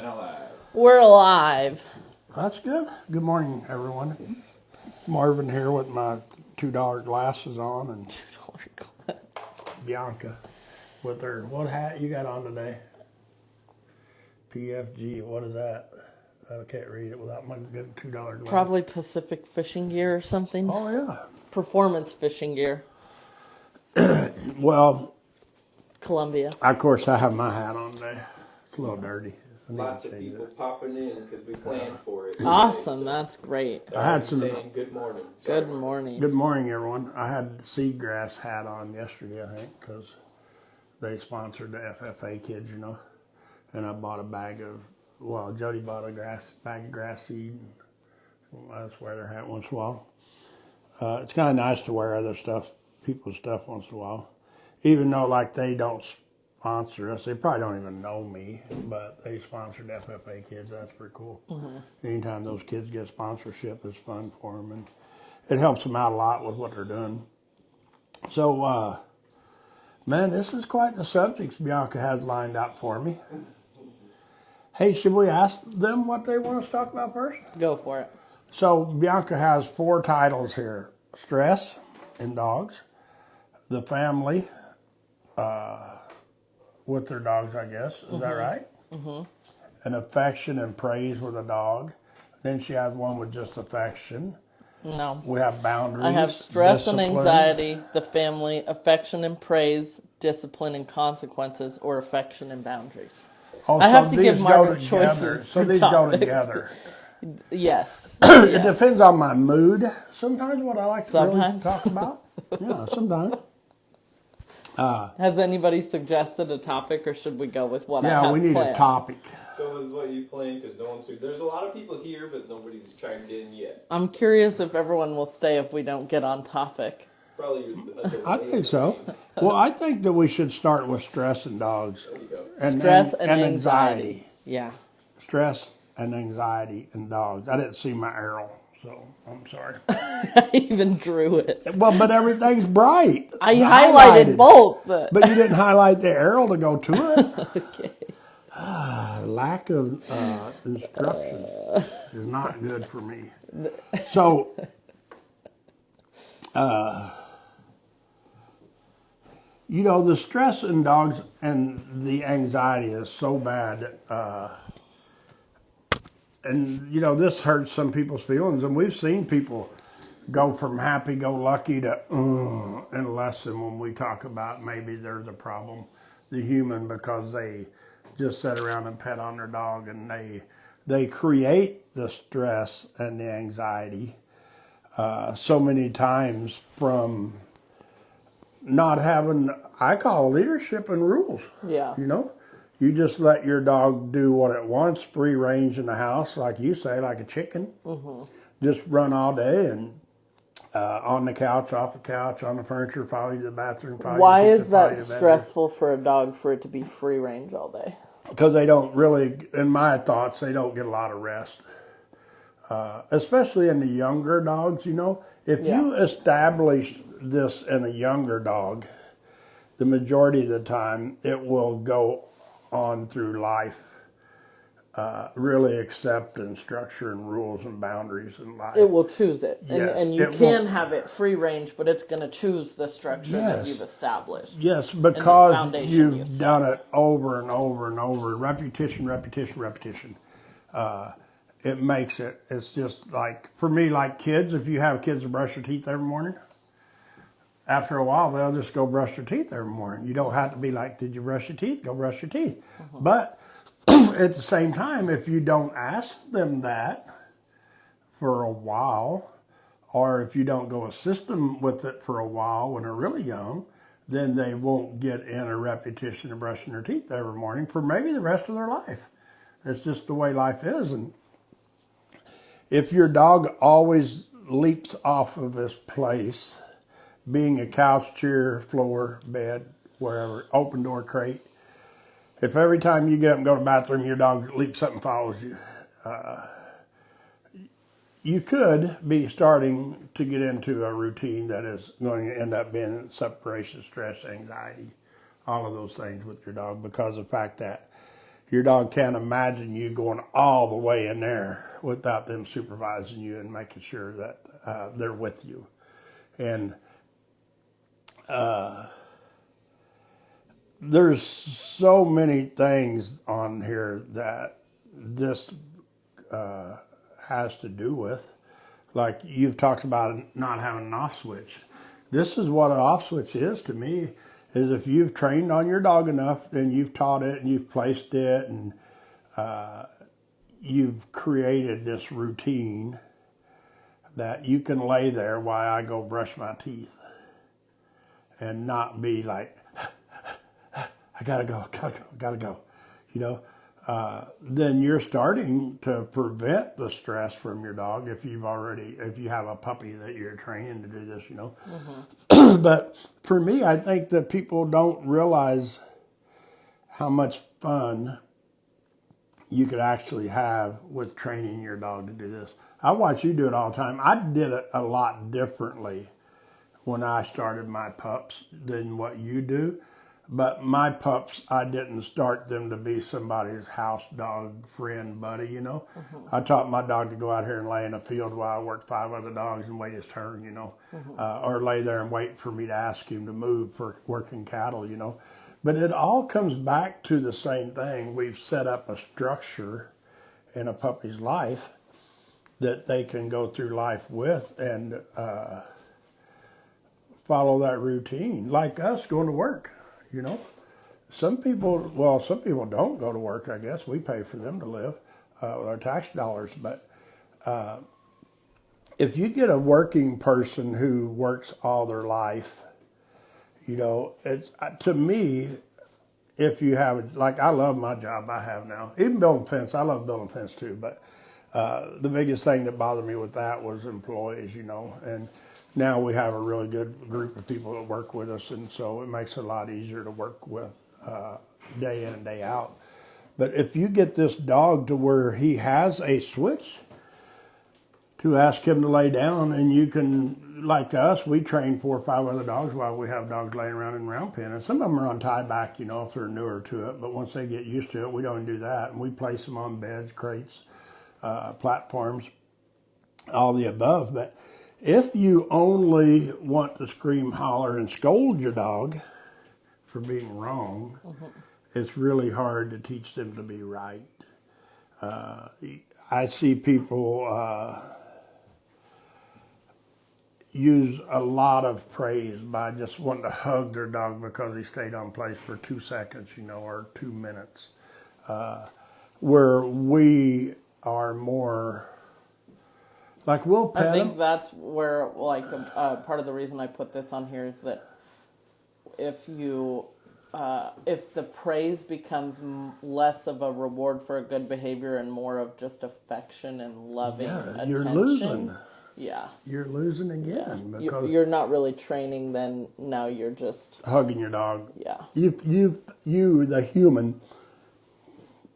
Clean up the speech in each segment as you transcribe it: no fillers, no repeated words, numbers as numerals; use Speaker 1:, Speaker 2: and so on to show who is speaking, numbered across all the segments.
Speaker 1: now live.
Speaker 2: We're alive.
Speaker 3: That's good. Good morning, everyone. Marvin here with my $2 glasses on, and
Speaker 2: $2 glasses.
Speaker 3: Bianca with her, what hat you got on today? PFG, what is that? I can't read it without my good $2 glasses.
Speaker 2: Probably Pacific fishing gear or something.
Speaker 3: Oh, yeah.
Speaker 2: Performance fishing gear.
Speaker 3: Well,
Speaker 2: Columbia.
Speaker 3: of course, I have my hat on today. It's a little dirty.
Speaker 1: Lots of people popping in because we planned for it.
Speaker 2: Awesome, that's great.
Speaker 3: I had some.
Speaker 1: Saying good morning.
Speaker 2: Good morning.
Speaker 3: Good morning, everyone. I had Seagrass hat on yesterday, I think, because they sponsored the FFA kids, you know. And I bought a bag of, well, Jody bought a bag of grass seed. I just wear their hat once in a while. It's kind of nice to wear other stuff, people's stuff once in a while. Even though, like, they don't sponsor us. They probably don't even know me, but they sponsored FFA kids. That's pretty cool. Mm-hmm. Anytime those kids get sponsorship, it's fun for them, and it helps them out a lot with what they're doing. So, man, this is quite the subjects Bianca has lined up for me. Hey, should we ask them what they want us to talk about first?
Speaker 2: Go for it.
Speaker 3: So, Bianca has 4 titles here: stress in dogs, the family, with their dogs, I guess. Is that right? Mm-hmm. An affection and praise with a dog. Then she has one with just affection.
Speaker 2: No.
Speaker 3: We have boundaries.
Speaker 2: I have stress
Speaker 3: discipline.
Speaker 2: and anxiety, the family, affection and praise, discipline and consequences, or affection and boundaries.
Speaker 3: Oh,
Speaker 2: I
Speaker 3: so
Speaker 2: have to give
Speaker 3: these
Speaker 2: Marvin
Speaker 3: go together.
Speaker 2: choices
Speaker 3: So
Speaker 2: for
Speaker 3: these
Speaker 2: topics.
Speaker 3: go together.
Speaker 2: Yes.
Speaker 3: It
Speaker 2: Yes.
Speaker 3: depends on my mood. Sometimes what I like to really
Speaker 2: Sometimes.
Speaker 3: talk about. Yeah, sometimes.
Speaker 2: Has anybody suggested a topic, or should we go with what I
Speaker 3: Yeah,
Speaker 2: have
Speaker 3: we need
Speaker 2: planned?
Speaker 3: a topic.
Speaker 1: Go with what you planned because no one's here. There's a lot of people here, but nobody's chimed in yet.
Speaker 2: I'm curious if everyone will stay if we don't get on topic.
Speaker 1: Probably.
Speaker 3: I think so. Well, I think that we should start with stress in dogs.
Speaker 1: There you go.
Speaker 3: And
Speaker 2: Stress and anxiety. Yeah.
Speaker 3: Stress and anxiety in dogs. I didn't see my arrow, so I'm sorry.
Speaker 2: I even drew it.
Speaker 3: Well, but everything's bright.
Speaker 2: I highlighted both. But
Speaker 3: But you didn't highlight the arrow to go to it.
Speaker 2: okay.
Speaker 3: Lack of instructions is not good for me. So, you know, the stress in dogs and the anxiety is so bad. And, you know, this hurts some people's feelings. And we've seen people go from happy-go-lucky to in a lesson when we talk about maybe there's a problem, the human, because they just sit around and pet on their dog, and they create the stress and the anxiety so many times from not having, I call leadership and rules.
Speaker 2: Yeah.
Speaker 3: You know, you just let your dog do what it wants, free range in the house, like you say, like a chicken. Mm-hmm. Just run all day and on the couch, off the couch, on the furniture, follow you to the bathroom.
Speaker 2: Why is that stressful for a dog for it to be free range all day?
Speaker 3: Because they don't really, in my thoughts, they don't get a lot of rest. Especially in the younger dogs, you know. If you establish this in a younger dog, the majority of the time it will go on through life, really accepting structure and rules and boundaries in life.
Speaker 2: It will choose it.
Speaker 3: Yes,
Speaker 2: and you
Speaker 3: it
Speaker 2: can
Speaker 3: will.
Speaker 2: have it free range, but it's going to choose the structure that you've established.
Speaker 3: Yes, because
Speaker 2: foundation
Speaker 3: you've done it over and over and over. Repetition. It makes it, it's just like, for me, like kids, if you have kids that brush their teeth every morning, after a while, they'll just go brush their teeth every morning. You don't have to be like, did you brush your teeth? Go brush your teeth. Mm-hmm. But at the same time, if you don't ask them that for a while, or if you don't go assist them with it for a while when they're really young, then they won't get in a repetition of brushing their teeth every morning for maybe the rest of their life. It's just the way life is. And if your dog always leaps off of this place, being a couch, chair, floor, bed, wherever, open door crate, if every time you get up and go to the bathroom, your dog leaps up and follows you, you could be starting to get into a routine that is going to end up being separation, stress, anxiety, all of those things with your dog, because of the fact that your dog can't imagine you going all the way in there without them supervising you and making sure that they're with you. And there's so many things on here that this has to do with. Like you've talked about not having an off switch. This is what an off switch is to me, is if you've trained on your dog enough, then you've taught it and you've placed it and you've created this routine that you can lay there while I go brush my teeth and not be like, I gotta go, you know. Then you're starting to prevent the stress from your dog if you have a puppy that you're training to do this, you know. Mm-hmm. But for me, I think that people don't realize how much fun you could actually have with training your dog to do this. I watch you do it all the time. I did it a lot differently when I started my pups than what you do. But my pups, I didn't start them to be somebody's house dog, friend, buddy, you know. Mm-hmm. I taught my dog to go out here and lay in a field while I worked 5 other dogs and wait his turn, you know. Mm-hmm. Or lay there and wait for me to ask him to move for working cattle, you know. But it all comes back to the same thing. We've set up a structure in a puppy's life that they can go through life with and follow that routine, like us going to work. You know, some people don't go to work, I guess. We pay for them to live with our tax dollars. But if you get a working person who works all their life, you know, it's to me, if you have, like, I love my job I have now. Even building fence, I love building fence too. But the biggest thing that bothered me with that was employees, you know, and now we have a really good group of people that work with us, and so it makes it a lot easier to work with day in and day out. But if you get this dog to where he has a switch to ask him to lay down, and you can, like us, we train 4 or 5 other dogs while we have dogs laying around in round pen, and some of them are on tie back, you know, if they're newer to it, but once they get used to it, we don't do that, and we place them on beds, crates, platforms, all the above. But if you only want to scream, holler, and scold your dog for being wrong, it's really hard to teach them to be right. I see people use a lot of praise by just wanting to hug their dog because he stayed on place for 2 seconds, you know, or 2 minutes. Where we are more... Like we'll pet
Speaker 2: I think
Speaker 3: them.
Speaker 2: that's where, like, part of the reason I put this on here is that if the praise becomes less of a reward for a good behavior and more of just affection and loving attention,
Speaker 3: you're losing.
Speaker 2: Yeah,
Speaker 3: you're losing again because
Speaker 2: you're not really training. Then now you're just
Speaker 3: hugging your dog.
Speaker 2: Yeah,
Speaker 3: you the human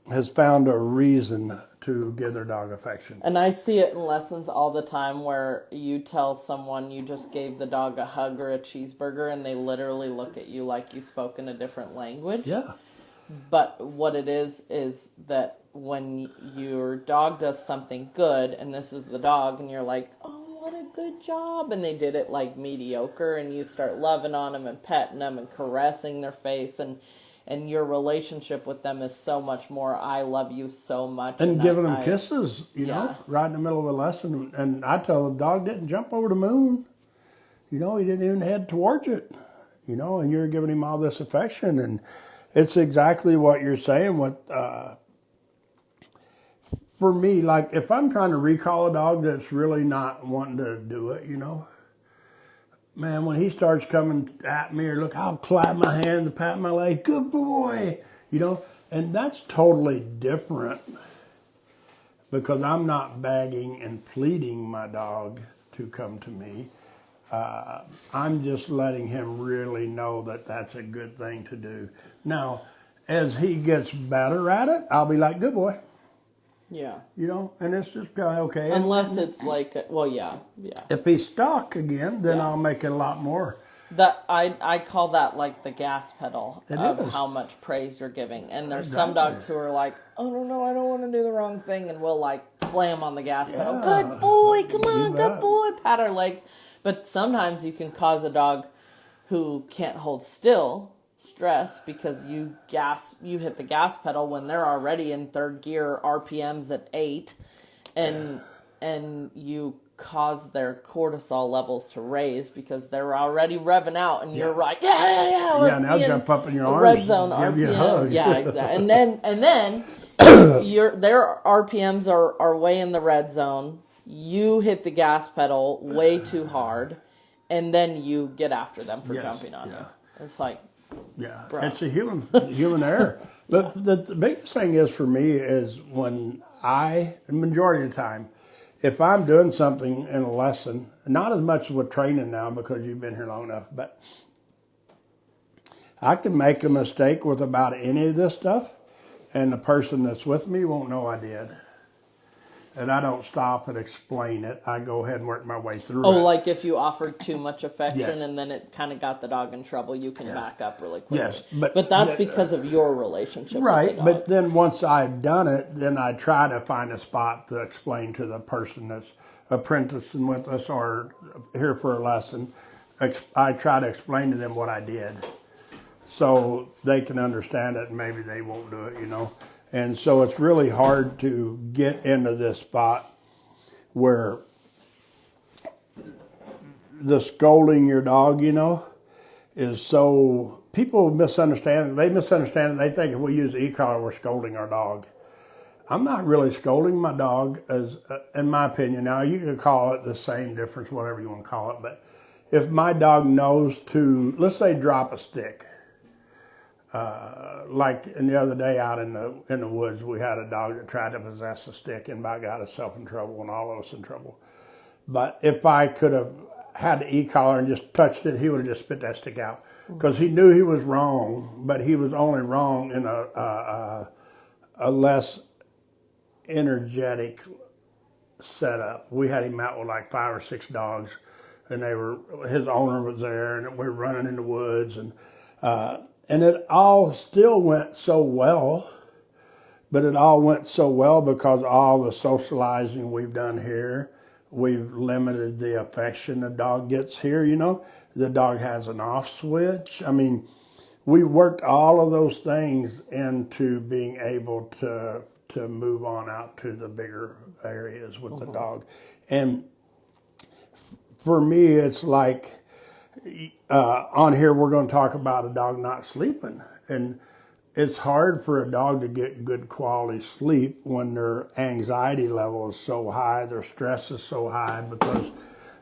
Speaker 3: has found a reason to give their dog affection.
Speaker 2: And I see it in lessons all the time where you tell someone you just gave the dog a hug or a cheeseburger and they literally look at you like you spoke in a different language.
Speaker 3: Yeah.
Speaker 2: But what it is that when your dog does something good, and this is the dog, and you're like, oh, what a good job, and they did it like mediocre, and you start loving on them and petting them and caressing their face, and your relationship with them is so much more, I love you so much.
Speaker 3: And giving them kisses, you know, right in the middle of a lesson. And I tell the dog didn't jump over the moon. You know, he didn't even head towards it. You know, and you're giving him all this affection. And it's exactly what you're saying. For me, like if I'm trying to recall a dog that's really not wanting to do it, you know, man, when he starts coming at me or look, I'll clap my hand and pat my leg, good boy, you know, and that's totally different because I'm not begging and pleading my dog to come to me. I'm just letting him really know that that's a good thing to do. Now, as he gets better at it, I'll be like, good boy.
Speaker 2: Yeah.
Speaker 3: You know, and it's just okay.
Speaker 2: Unless it's like, well, yeah.
Speaker 3: If he's stuck again, then I'll make it a lot more
Speaker 2: That I call that like the gas pedal of
Speaker 3: is.
Speaker 2: how much praise you're giving. And there's some dogs who are like, oh no, I don't want to do the wrong thing, and we'll like slam on the gas pedal. Good boy, come on, good boy, pat our legs. But sometimes you can cause a dog who can't hold still stress because you hit the gas pedal when they're already in third gear, RPMs at 8, and you cause their cortisol levels to raise because they're already revving out, and you're like, let's
Speaker 3: now
Speaker 2: be
Speaker 3: jump up in your arms,
Speaker 2: red zone
Speaker 3: give you a
Speaker 2: RPM.
Speaker 3: hug.
Speaker 2: Yeah, exactly. And then their RPMs are way in the red zone. You hit the gas pedal way too hard, and then you get after them for jumping on you. It's like, bro.
Speaker 3: It's a human error. But the biggest thing is for me is when the majority of the time, if I'm doing something in a lesson, not as much with training now because you've been here long enough, but I can make a mistake with about any of this stuff, and the person that's with me won't know I did. And I don't stop and explain it. I go ahead and work my way through it.
Speaker 2: Oh, like if you offered too much affection
Speaker 3: Yes.
Speaker 2: and then it kind of got the dog in trouble, you can back up really quickly.
Speaker 3: Yes,
Speaker 2: but that's because of your relationship
Speaker 3: right,
Speaker 2: with the dog.
Speaker 3: but then once I've done it, then I try to find a spot to explain to the person that's apprenticing with us or here for a lesson. I try to explain to them what I did so they can understand it and maybe they won't do it, And so it's really hard to get into this spot where the scolding your dog, is so, people misunderstand. They misunderstand it. They think if we use e-collar, we're scolding our dog. I'm not really scolding my dog, as in my opinion. Now, you can call it the same difference, whatever you want to call it. But if my dog knows to, let's say, drop a stick. Like the other day out in the woods, we had a dog that tried to possess a stick and about got himself in trouble and all of us in trouble. But if I could have had the e-collar and just touched it, he would have just spit that stick out because he knew he was wrong, but he was only wrong in a less energetic setup. We had him out with like 5 or 6 dogs, and his owner was there, and we were running in the woods, and it all still went so well, but it all went so well because all the socializing we've done here, we've limited the affection the dog gets here, The dog has an off switch. I mean, we worked all of those things into being able to move on out to the bigger areas with the dog. And for me, it's like, on here, we're going to talk about a dog not sleeping. And it's hard for a dog to get good quality sleep when their anxiety level is so high, their stress is so high because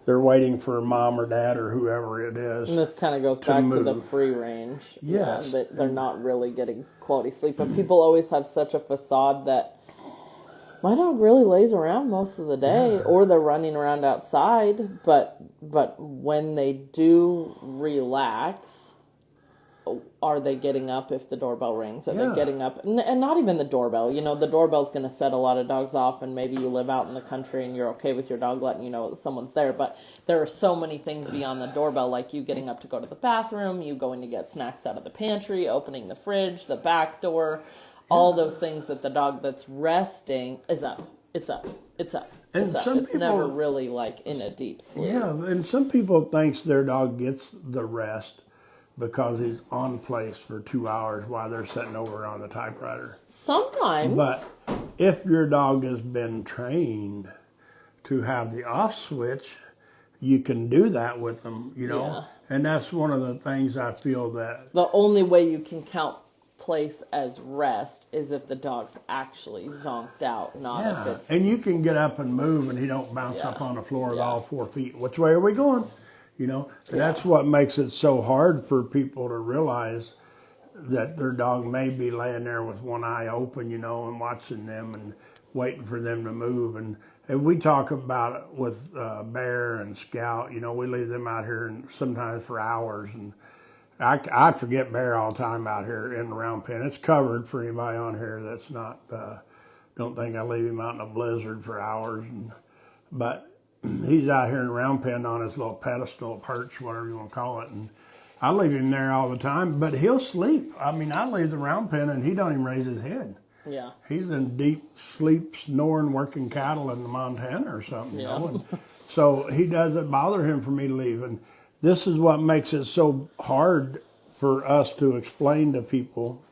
Speaker 3: they're waiting for mom or dad or whoever it is.
Speaker 2: And this kind of goes back to the free range.
Speaker 3: Yes.
Speaker 2: That they're not really getting quality sleep. But people always have such a facade that my dog really lays around most of the day, or they're running around outside. But when they do relax, are they getting up if the doorbell rings? Are they getting up? And not even the doorbell. The doorbell's going to set a lot of dogs off, and maybe you live out in the country and you're okay with your dog letting you know that someone's there. But there are so many things beyond the doorbell, like you getting up to go to the bathroom, you going to get snacks out of the pantry, opening the fridge, the back door. All those things that the dog that's resting is up. It's up. It's up.
Speaker 3: And
Speaker 2: it's up.
Speaker 3: some
Speaker 2: It's
Speaker 3: people,
Speaker 2: never really like in a deep sleep.
Speaker 3: Yeah, and some people thinks their dog gets the rest because he's on place for 2 hours while they're sitting over on the typewriter.
Speaker 2: Sometimes.
Speaker 3: But if your dog has been trained to have the off switch, you can do that with them,
Speaker 2: Yeah.
Speaker 3: And that's one of the things I feel that
Speaker 2: the only way you can count place as rest is if the dog's actually zonked out, not if it's...
Speaker 3: And you can get up and move and he don't bounce up on the floor with all 4 feet. Which way are we going? And that's what makes it so hard for people to realize that their dog may be laying there with one eye open, and watching them and waiting for them to move. And we talk about it with Bear and Scout. We leave them out here and sometimes for hours. And I forget Bear all the time out here in the round pen. It's covered for anybody on here that's not, don't think I leave him out in a blizzard for hours. But he's out here in the round pen on his little pedestal, perch, whatever you want to call it, and I leave him there all the time, but he'll sleep. I mean, I leave the round pen and he don't even raise his head.
Speaker 2: Yeah.
Speaker 3: He's in deep sleep, snoring, working cattle in the Montana or something,
Speaker 2: Yeah.
Speaker 3: you know? And so he doesn't bother him for me to leave. And this is what makes it so hard for us to explain to people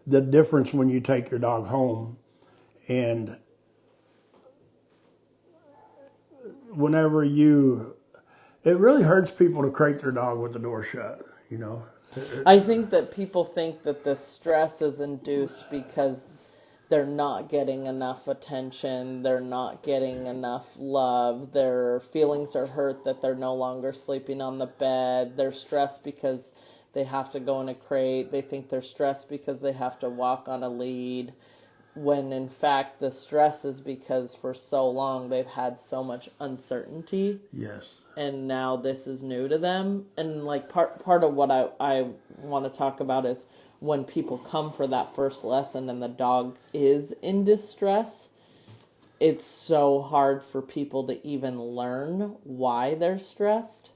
Speaker 3: the difference when you take your dog home. And whenever it really hurts people to crate their dog with the door shut, you know.
Speaker 2: I think that people think that the stress is induced because they're not getting enough attention, they're not getting enough love, their feelings are hurt that they're no longer sleeping on the bed, they're stressed because they have to go in a crate, they think they're stressed because they have to walk on a lead, when in fact the stress is because for so long they've had so much uncertainty.
Speaker 3: Yes.
Speaker 2: And now this is new to them. And like part of what I want to talk about is when people come for that first lesson and the dog is in distress, it's so hard for people to even learn why they're stressed.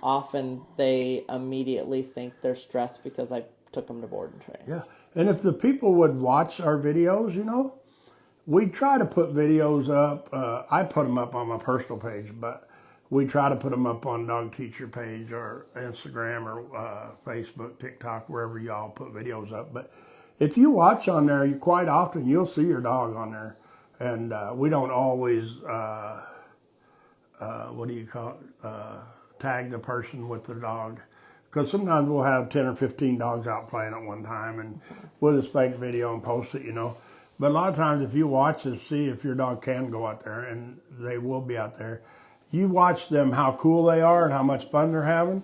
Speaker 2: Often they immediately think they're stressed because I took them to board and train.
Speaker 3: Yeah. And if the people would watch our videos, you know, we try to put videos up. I put them up on my personal page, but we try to put them up on Dog Teacher page or Instagram or Facebook, TikTok, wherever y'all put videos up. But if you watch on there, quite often you'll see your dog on there. And we don't always, tag the person with the dog. Because sometimes we'll have 10 or 15 dogs out playing at one time, and we'll just make a video and post it, you know. But a lot of times if you watch and see if your dog can go out there, and they will be out there, you watch them how cool they are and how much fun they're having.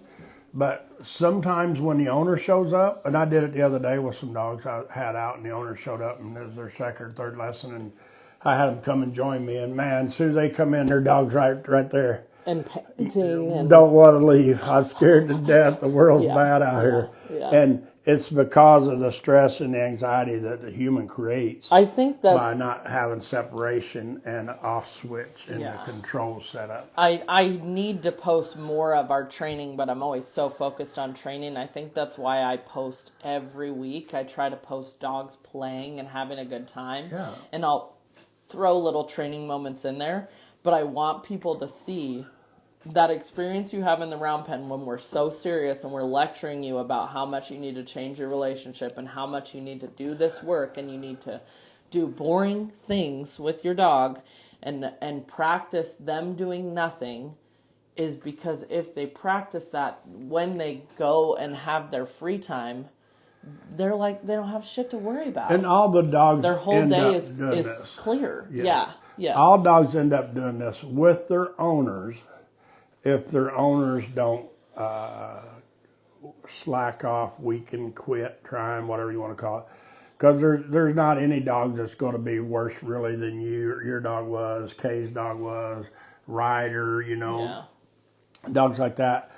Speaker 3: But sometimes when the owner shows up, and I did it the other day with some dogs I had out, and the owner showed up, and it was their second or third lesson, and I had them come and join me, and man, as soon as they come in, their dog's right there.
Speaker 2: And painting and
Speaker 3: don't want to leave. I'm scared to death. The world's bad out here.
Speaker 2: Yeah.
Speaker 3: And it's because of the stress and the anxiety that the human creates.
Speaker 2: I think that's
Speaker 3: by not having separation and off switch and the control set up.
Speaker 2: I need to post more of our training, but I'm always so focused on training. I think that's why I post every week. I try to post dogs playing and having a good time.
Speaker 3: Yeah.
Speaker 2: And I'll throw little training moments in there. But I want people to see that experience you have in the round pen when we're so serious and we're lecturing you about how much you need to change your relationship and how much you need to do this work and you need to do boring things with your dog and practice them doing nothing, is because if they practice that when they go and have their free time, they're like, they don't have shit to worry about.
Speaker 3: And all the dogs
Speaker 2: their whole
Speaker 3: end
Speaker 2: day
Speaker 3: up
Speaker 2: is
Speaker 3: doing this.
Speaker 2: clear.
Speaker 3: Yeah.
Speaker 2: Yeah.
Speaker 3: All dogs end up doing this with their owners if their owners don't slack off, weaken, quit, trying, whatever you want to call it. Because there's not any dog that's going to be worse really than your dog was, Kay's dog was, Ryder, you know, dogs like that.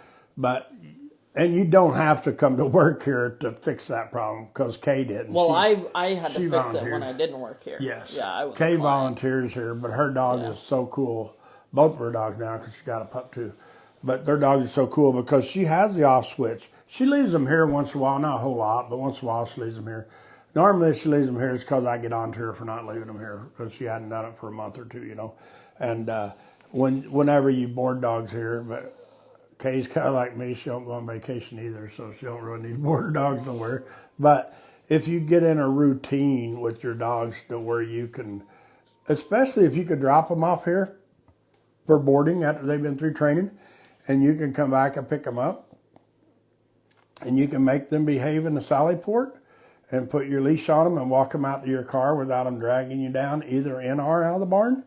Speaker 3: And you don't have to come to work here to fix that problem, because Kay didn't.
Speaker 2: Well, I had to fix it when I didn't work here.
Speaker 3: Yes.
Speaker 2: Yeah, I was
Speaker 3: Kay volunteers here, but her dog is so cool. Both of her dogs now, because she got a pup too. But their dog is so cool because she has the off switch. She leaves them here once in a while, not a whole lot, but once in a while she leaves them here. Normally she leaves them here is because I get on to her for not leaving them here, because she hadn't done it for a month or two, you know. And whenever you board dogs here, but Kay's kind of like me. She don't go on vacation either, so she don't really need board dogs nowhere. But if you get in a routine with your dogs to where you can, especially if you could drop them off here for boarding after they've been through training, and you can come back and pick them up, and you can make them behave in the sally port and put your leash on them and walk them out to your car without them dragging you down either in or out of the barn,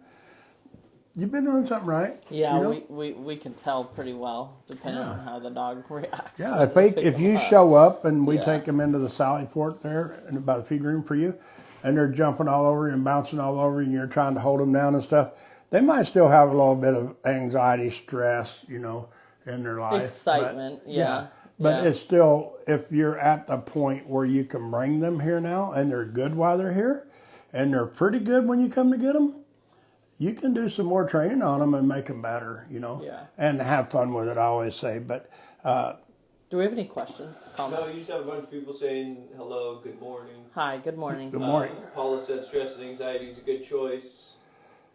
Speaker 3: you've been doing something right.
Speaker 2: Yeah,
Speaker 3: you know?
Speaker 2: we can tell pretty well, depending on how the dog reacts.
Speaker 3: Yeah, if you show up and we take them into the sally port there and by the feed room for you, and they're jumping all over you and bouncing all over you and you're trying to hold them down and stuff, they might still have a little bit of anxiety, stress, you know, in their life.
Speaker 2: Excitement,
Speaker 3: But it's still, if you're at the point where you can bring them here now and they're good while they're here and they're pretty good when you come to get them, you can do some more training on them and make them better,
Speaker 2: Yeah.
Speaker 3: and have fun with it, I always say. But
Speaker 2: Do we have any questions,
Speaker 1: No,
Speaker 2: comments?
Speaker 1: you just have a bunch of people saying hello, good morning.
Speaker 2: Hi, good morning.
Speaker 3: good morning.
Speaker 1: Paula said stress and anxiety is a good choice.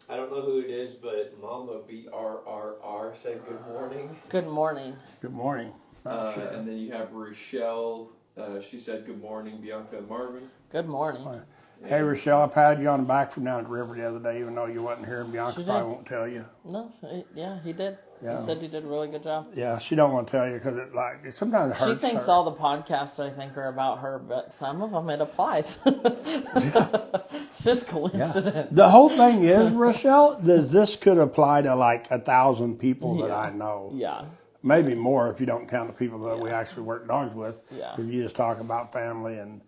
Speaker 1: I don't know who it is, but Mama BRRR said good morning.
Speaker 2: Good morning.
Speaker 3: Good morning. Not sure.
Speaker 1: And then you have Rochelle. She said good morning, Bianca and Marvin.
Speaker 2: Good morning.
Speaker 3: Hey, Rochelle, I patted you on the back from down at the river the other day, even though you wasn't here, and Bianca
Speaker 2: She
Speaker 3: probably
Speaker 2: did.
Speaker 3: won't tell you.
Speaker 2: No, he did.
Speaker 3: Yeah.
Speaker 2: He said he did a really good job.
Speaker 3: Yeah, she don't want to tell you because it sometimes it hurts
Speaker 2: She thinks
Speaker 3: her.
Speaker 2: all the podcasts, I think, are about her, but some of them it applies. It's just coincidence.
Speaker 3: The whole thing is, Rochelle, this could apply to like 1,000 people that I know.
Speaker 2: Yeah.
Speaker 3: Maybe more if you don't count the people that we actually work dogs with.
Speaker 2: Yeah.
Speaker 3: If you just talk about family and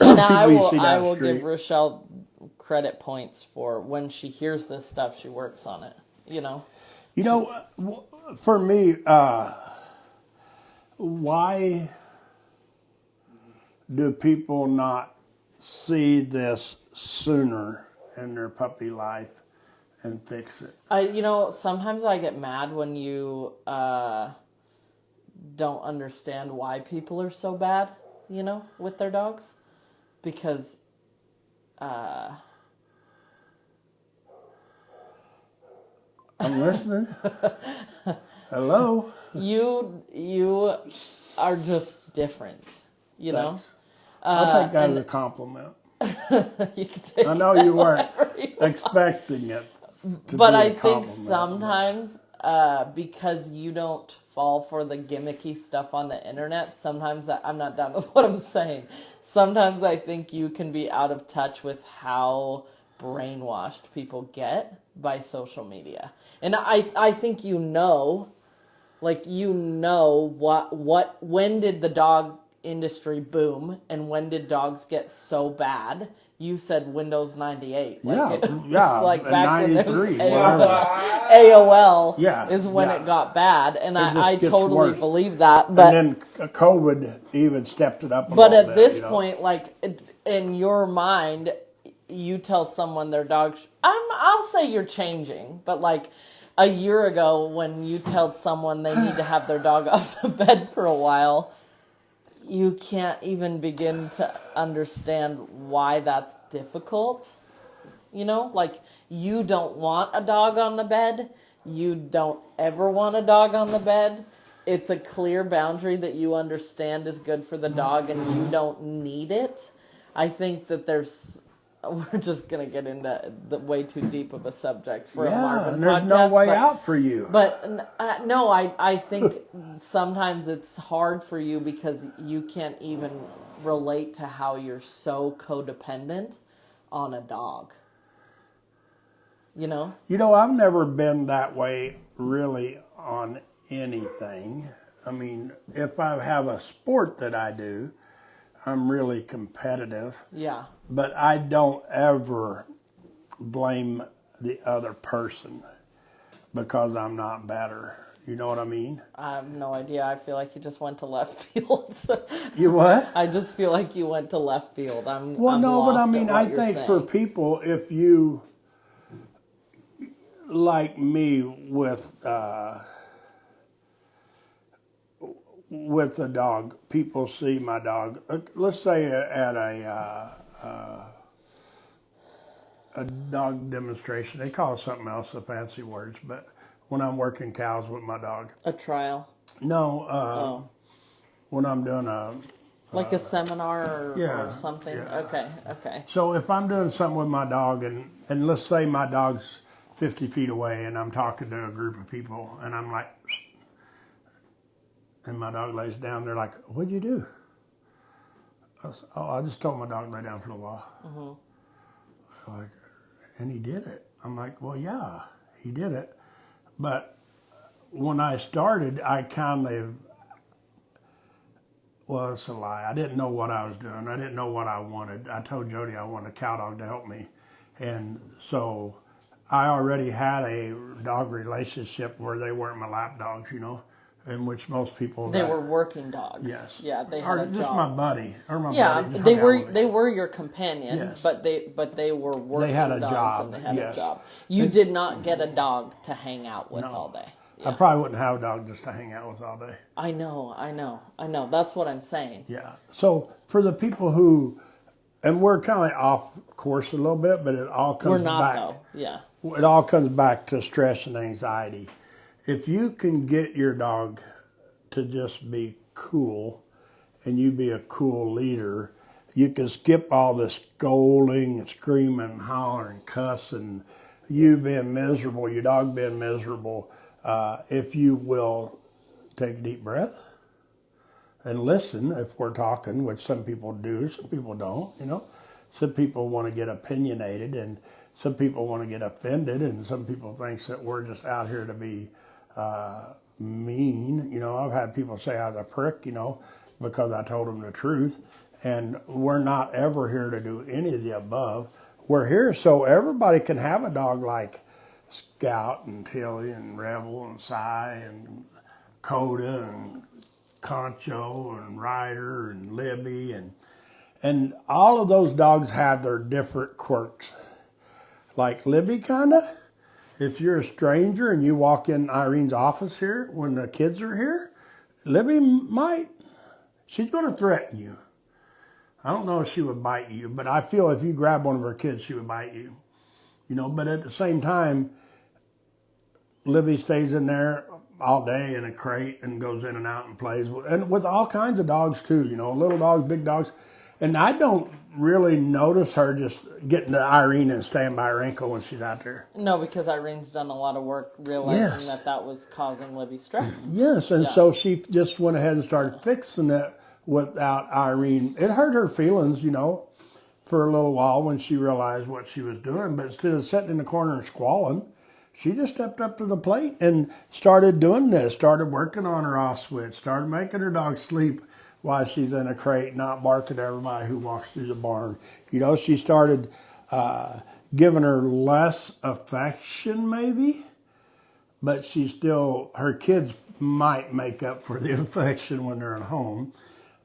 Speaker 2: Now I
Speaker 3: people you see down
Speaker 2: I
Speaker 3: the
Speaker 2: will
Speaker 3: street.
Speaker 2: give Rochelle credit points for when she hears this stuff, she works on it.
Speaker 3: For me, why do people not see this sooner in their puppy life and fix it?
Speaker 2: Sometimes I get mad when you don't understand why people are so bad, with their dogs. Because
Speaker 3: I'm listening. Hello.
Speaker 2: you are just different,
Speaker 3: Thanks. I'll take that as a compliment.
Speaker 2: You can take
Speaker 3: I know you weren't expecting it to
Speaker 2: but
Speaker 3: be a
Speaker 2: I think
Speaker 3: compliment.
Speaker 2: sometimes because you don't fall for the gimmicky stuff on the internet, sometimes I'm not done with what I'm saying. Sometimes I think you can be out of touch with how brainwashed people get by social media. And I think when did the dog industry boom and when did dogs get so bad? You said Windows 98.
Speaker 3: Yeah,
Speaker 2: It's like
Speaker 3: in
Speaker 2: back when there was
Speaker 3: 93, whatever.
Speaker 2: AOL
Speaker 3: Yeah,
Speaker 2: is when
Speaker 3: yeah.
Speaker 2: it got bad, and I
Speaker 3: just gets
Speaker 2: totally
Speaker 3: worse.
Speaker 2: believe that. But
Speaker 3: And then COVID even stepped it up a
Speaker 2: but
Speaker 3: little
Speaker 2: at
Speaker 3: bit.
Speaker 2: this point, like in your mind, you tell someone their dog. I'll say you're changing, but like a year ago, when you told someone they need to have their dog off the bed for a while, you can't even begin to understand why that's difficult. Like you don't want a dog on the bed. You don't ever want a dog on the bed. It's a clear boundary that you understand is good for the dog and you don't need it. I think that we're just going to get into the way too deep of a subject for a Marvin
Speaker 3: and there's
Speaker 2: podcast.
Speaker 3: no way out for you.
Speaker 2: But no, I think sometimes it's hard for you because you can't even relate to how you're so codependent on a dog.
Speaker 3: I've never been that way really on anything. I mean, if I have a sport that I do, I'm really competitive.
Speaker 2: Yeah.
Speaker 3: But I don't ever blame the other person because I'm not better. You know what I mean?
Speaker 2: I have no idea. I feel like you just went to left field.
Speaker 3: You what?
Speaker 2: I just feel like you went to left field. I'm
Speaker 3: But I
Speaker 2: lost
Speaker 3: mean,
Speaker 2: at
Speaker 3: I
Speaker 2: what you're
Speaker 3: think for
Speaker 2: saying.
Speaker 3: people, if you, like me with a dog, people see my dog, let's say at a dog demonstration, they call it something else, the fancy words, but when I'm working cows with my dog.
Speaker 2: A trial.
Speaker 3: No, when I'm doing
Speaker 2: Like a seminar or
Speaker 3: yeah,
Speaker 2: something?
Speaker 3: yeah.
Speaker 2: Okay.
Speaker 3: So if I'm doing something with my dog, and let's say my dog's 50 feet away, and I'm talking to a group of people, and I'm like, and my dog lays down, they're like, "What'd you do?" I just told my dog to lay down for a while. Mm-hmm. Like, and he did it. I'm like, well, yeah, he did it. But when I started, I kind of, well, it's a lie. I didn't know what I was doing. I didn't know what I wanted. I told Jody I wanted a cow dog to help me. And so I already had a dog relationship where they weren't my lap dogs, in which most people
Speaker 2: They were working dogs.
Speaker 3: Yes.
Speaker 2: Yeah, they had
Speaker 3: or
Speaker 2: a
Speaker 3: just
Speaker 2: job.
Speaker 3: my buddy or my
Speaker 2: Yeah,
Speaker 3: buddy. just
Speaker 2: they
Speaker 3: hung out
Speaker 2: were
Speaker 3: with me.
Speaker 2: they were your companion,
Speaker 3: Yes.
Speaker 2: but they were working
Speaker 3: had a
Speaker 2: dogs
Speaker 3: job,
Speaker 2: and they had
Speaker 3: yes.
Speaker 2: a job. You did not get a dog to hang out with
Speaker 3: No.
Speaker 2: all day.
Speaker 3: I probably wouldn't have a dog just to hang out with all day.
Speaker 2: I know. That's what I'm saying.
Speaker 3: Yeah. So for the people who, and we're kind of off course a little bit, but it all comes
Speaker 2: We're not
Speaker 3: back.
Speaker 2: though. Yeah.
Speaker 3: It all comes back to stress and anxiety. If you can get your dog to just be cool and you be a cool leader, you can skip all this scolding and screaming, hollering, cussing, you being miserable, your dog being miserable. If you will take a deep breath and listen if we're talking, which some people do, some people don't, you know. Some people want to get opinionated and some people want to get offended and some people think that we're just out here to be mean. You know, I've had people say I was a prick, you know, because I told them the truth. And we're not ever here to do any of the above. We're here so everybody can have a dog like Scout and Tilly and Rebel and Cy and Coda and Concho and Ryder and Libby and all of those dogs have their different quirks. Like Libby kinda, if you're a stranger and you walk in Irene's office here when the kids are here, Libby she's gonna threaten you. I don't know if she would bite you, but I feel if you grab one of her kids, she would bite you. You know, but at the same time, Libby stays in there all day in a crate and goes in and out and plays and with all kinds of dogs too, you know, little dogs, big dogs. And I don't really notice her just getting to Irene and staying by her ankle when she's out there.
Speaker 2: No, because Irene's done a lot of work realizing
Speaker 3: Yes.
Speaker 2: that was causing Libby stress.
Speaker 3: Yes, and so she just went ahead and started fixing it without Irene. It hurt her feelings, you know, for a little while when she realized what she was doing. But instead of sitting in the corner and squalling, she just stepped up to the plate and started doing this, started working on her off switch, started making her dog sleep while she's in a crate, not barking at everybody who walks through the barn. You know, she started giving her less affection maybe, but her kids might make up for the affection when they're at home.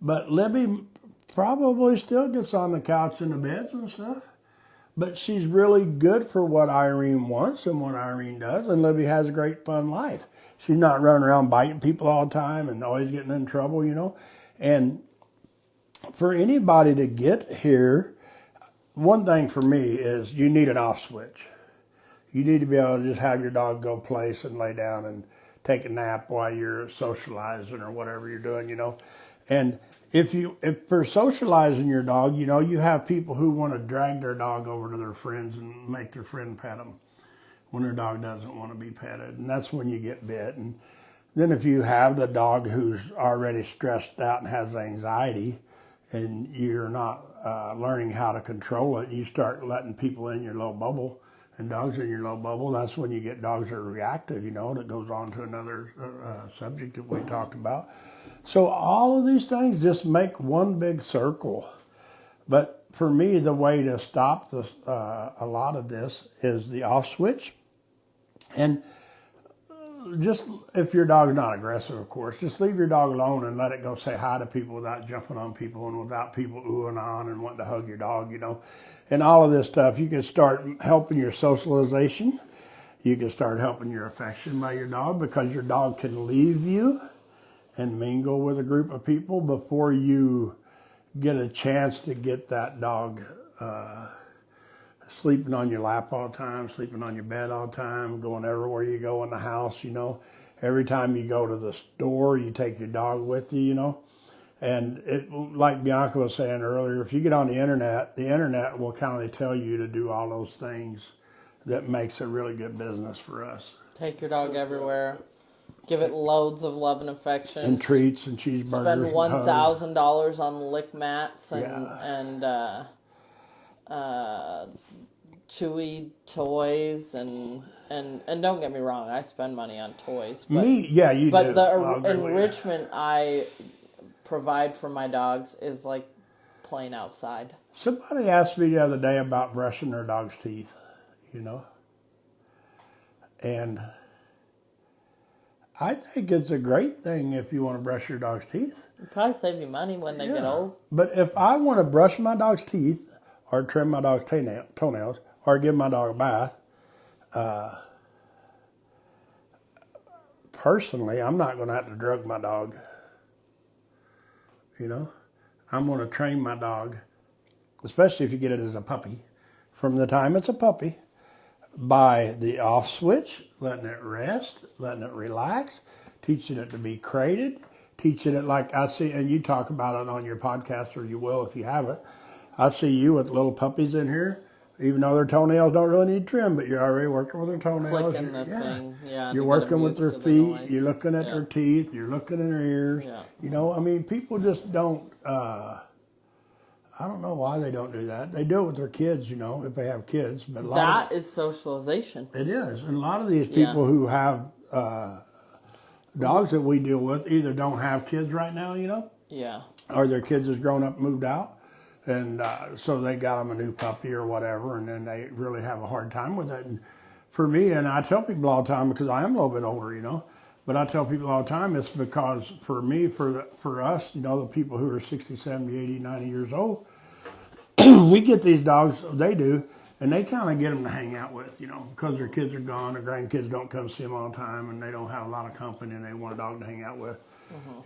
Speaker 3: But Libby probably still gets on the couch and the beds and stuff. But she's really good for what Irene wants and what Irene does. And Libby has a great fun life. She's not running around biting people all the time and always getting in trouble, you know. And for anybody to get here, one thing for me is you need an off switch. You need to be able to just have your dog go place and lay down and take a nap while you're socializing or whatever you're doing, you know. And if for socializing your dog, you know, you have people who want to drag their dog over to their friends and make their friend pet them when their dog doesn't want to be petted. And that's when you get bit. And then if you have the dog who's already stressed out and has anxiety and you're not learning how to control it, you start letting people in your little bubble and dogs in your little bubble. That's when you get dogs that are reactive, you know, that goes on to another subject that we talked about. So all of these things just make one big circle. But for me, the way to stop this, a lot of this is the off switch. And just if your dog's not aggressive, of course, just leave your dog alone and let it go say hi to people without jumping on people and without people oohing on and wanting to hug your dog, you know. And all of this stuff, you can start helping your socialization. You can start helping your affection by your dog because your dog can leave you and mingle with a group of people before you get a chance to get that dog sleeping on your lap all the time, sleeping on your bed all the time, going everywhere you go in the house, you know. Every time you go to the store, you take your dog with you, you know. And it, like Bianca was saying earlier, if you get on the internet will kind of tell you to do all those things that makes a really good business for us.
Speaker 2: Take your dog everywhere. Give it loads of love and affection.
Speaker 3: And treats and cheeseburgers.
Speaker 2: Spend $1,000 on lick mats and chewy toys and don't get me wrong, I spend money on toys. But,
Speaker 3: you do.
Speaker 2: But the enrichment I provide for my dogs is like playing outside.
Speaker 3: Somebody asked me the other day about brushing their dog's teeth, you know. And I think it's a great thing if you want to brush your dog's teeth.
Speaker 2: It'd probably save you money when they get old.
Speaker 3: But if I want to brush my dog's teeth or trim my dog's toenails or give my dog a bath, personally, I'm not going to have to drug my dog. You know, I'm going to train my dog, especially if you get it as a puppy, from the time it's a puppy, by the off switch, letting it rest, letting it relax, teaching it to be crated, teaching it like I see, and you talk about it on your podcast, or you will if you haven't. I see you with little puppies in here, even though their toenails don't really need trim, but you're already working with their toenails.
Speaker 2: Clicking the thing,
Speaker 3: You're working with their feet, you're looking at
Speaker 2: Yeah.
Speaker 3: their teeth, you're looking in their ears.
Speaker 2: Yeah.
Speaker 3: You know, I mean, people just don't, I don't know why they don't do that. They do it with their kids, you know, if they have kids. But a lot
Speaker 2: That is socialization.
Speaker 3: it is. And a lot of these people who have dogs that we deal with either don't have kids right now, you know,
Speaker 2: Yeah.
Speaker 3: or their kids has grown up and moved out. And so they got them a new puppy or whatever, and then they really have a hard time with it. And for me, and I tell people all the time, because I am a little bit older, you know, but I tell people all the time, it's because for me, for us, you know, the people who are 60, 70, 80, 90 years old, we get these dogs, they do, and they kind of get them to hang out with, you know, because their kids are gone, their grandkids don't come see them all the time, and they don't have a lot of company, and they want a dog to hang out with.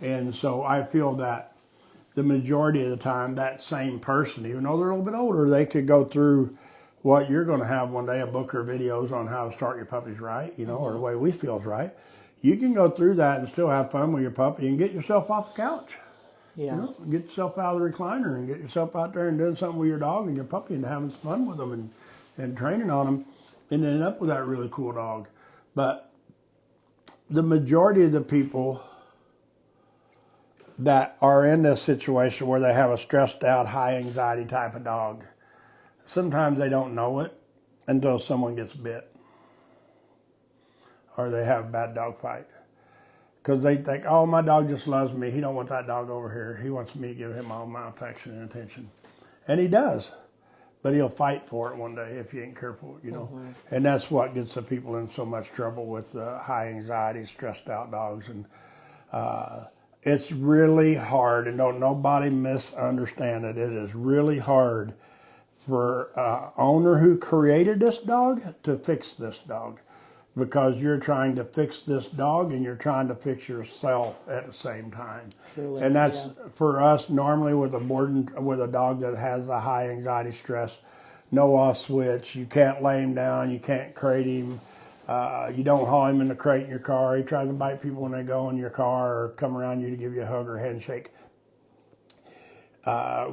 Speaker 3: And so I feel that the majority of the time, that same person, even though they're a little bit older, they could go through what you're going to have one day, a book or videos on how to start your puppies right, you know, or the way we feel is right. You can go through that and still have fun with your puppy and get yourself off the couch.
Speaker 2: Yeah.
Speaker 3: You know, get yourself out of the recliner and get yourself out there and doing something with your dog and your puppy and having fun with them and training on them and end up with that really cool dog. But the majority of the people that are in this situation where they have a stressed out, high anxiety type of dog, sometimes they don't know it until someone gets bit or they have a bad dog fight. Because they think, oh, my dog just loves me. He don't want that dog over here. He wants me to give him all my affection and attention. And he does. But he'll fight for it one day if you ain't careful, you know. And that's what gets the people in so much trouble with high anxiety, stressed out dogs. And it's really hard, and don't nobody misunderstand it. It is really hard for an owner who created this dog to fix this dog, because you're trying to fix this dog and you're trying to fix yourself at the same time.
Speaker 2: Truly,
Speaker 3: and that's for us normally with a dog that has a high anxiety stress, no off switch. You can't lay him down. You can't crate him. You don't haul him in the crate in your car. He tries to bite people when they go in your car or come around you to give you a hug or a handshake.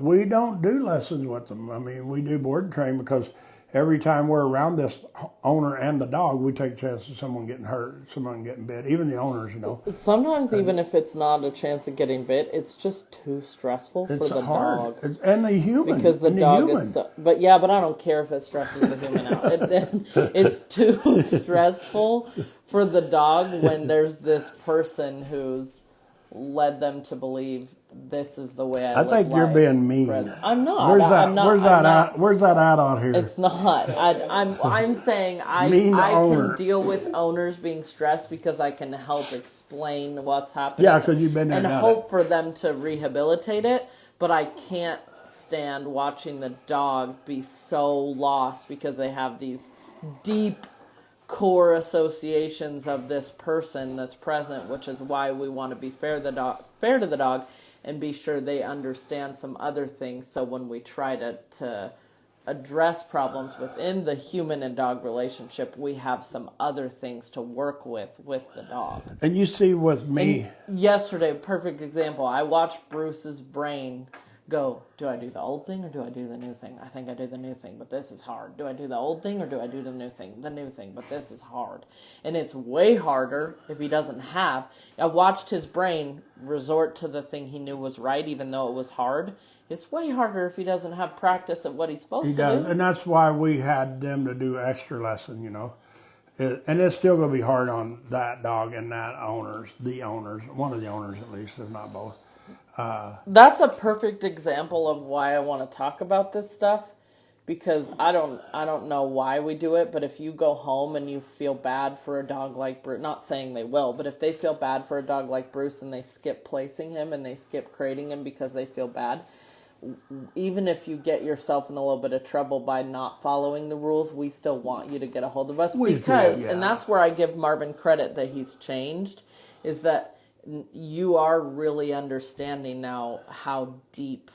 Speaker 3: We don't do lessons with them. I mean, we do board and train because every time we're around this owner and the dog, we take chances of someone getting hurt, someone getting bit, even the owners, you know.
Speaker 2: Sometimes even if it's not a chance of getting bit, it's just too stressful for the dog.
Speaker 3: And the human.
Speaker 2: Because the dog is so, but I don't care if it stresses the human out. It's too stressful for the dog when there's this person who's led them to believe this is the way I
Speaker 3: think you're being mean.
Speaker 2: I'm not.
Speaker 3: Where's that?
Speaker 2: I'm not,
Speaker 3: Where's that at on here?
Speaker 2: It's not. I'm saying I can deal with owners being stressed because I can help explain what's happening.
Speaker 3: Yeah, because you've been there
Speaker 2: and hope for them to rehabilitate it. But I can't stand watching the dog be so lost because they have these deep core associations of this person that's present, which is why we want to be fair to the dog and be sure they understand some other things. So when we try to address problems within the human and dog relationship, we have some other things to work with the dog.
Speaker 3: And you see with me...
Speaker 2: And yesterday, perfect example, I watched Bruce's brain go, do I do the old thing or do I do the new thing? I think I do the new thing, but this is hard. Do I do the old thing or do I do the new thing? The new thing, but this is hard. And it's way harder if he doesn't have. I watched his brain resort to the thing he knew was right, even though it was hard. It's way harder if he doesn't have practice at what he's supposed to do.
Speaker 3: And that's why we had them to do extra lesson, you know. And it's still going to be hard on that dog and that one of the owners at least, if not both.
Speaker 2: That's a perfect example of why I want to talk about this stuff, because I don't know why we do it, but if you go home and you feel bad for a dog like Bruce, not saying they will, but if they feel bad for a dog like Bruce and they skip placing him and they skip crating him because they feel bad, even if you get yourself in a little bit of trouble by not following the rules, we still want you to get a hold of us and that's where I give Marvin credit that he's changed, is that you are really understanding now how deep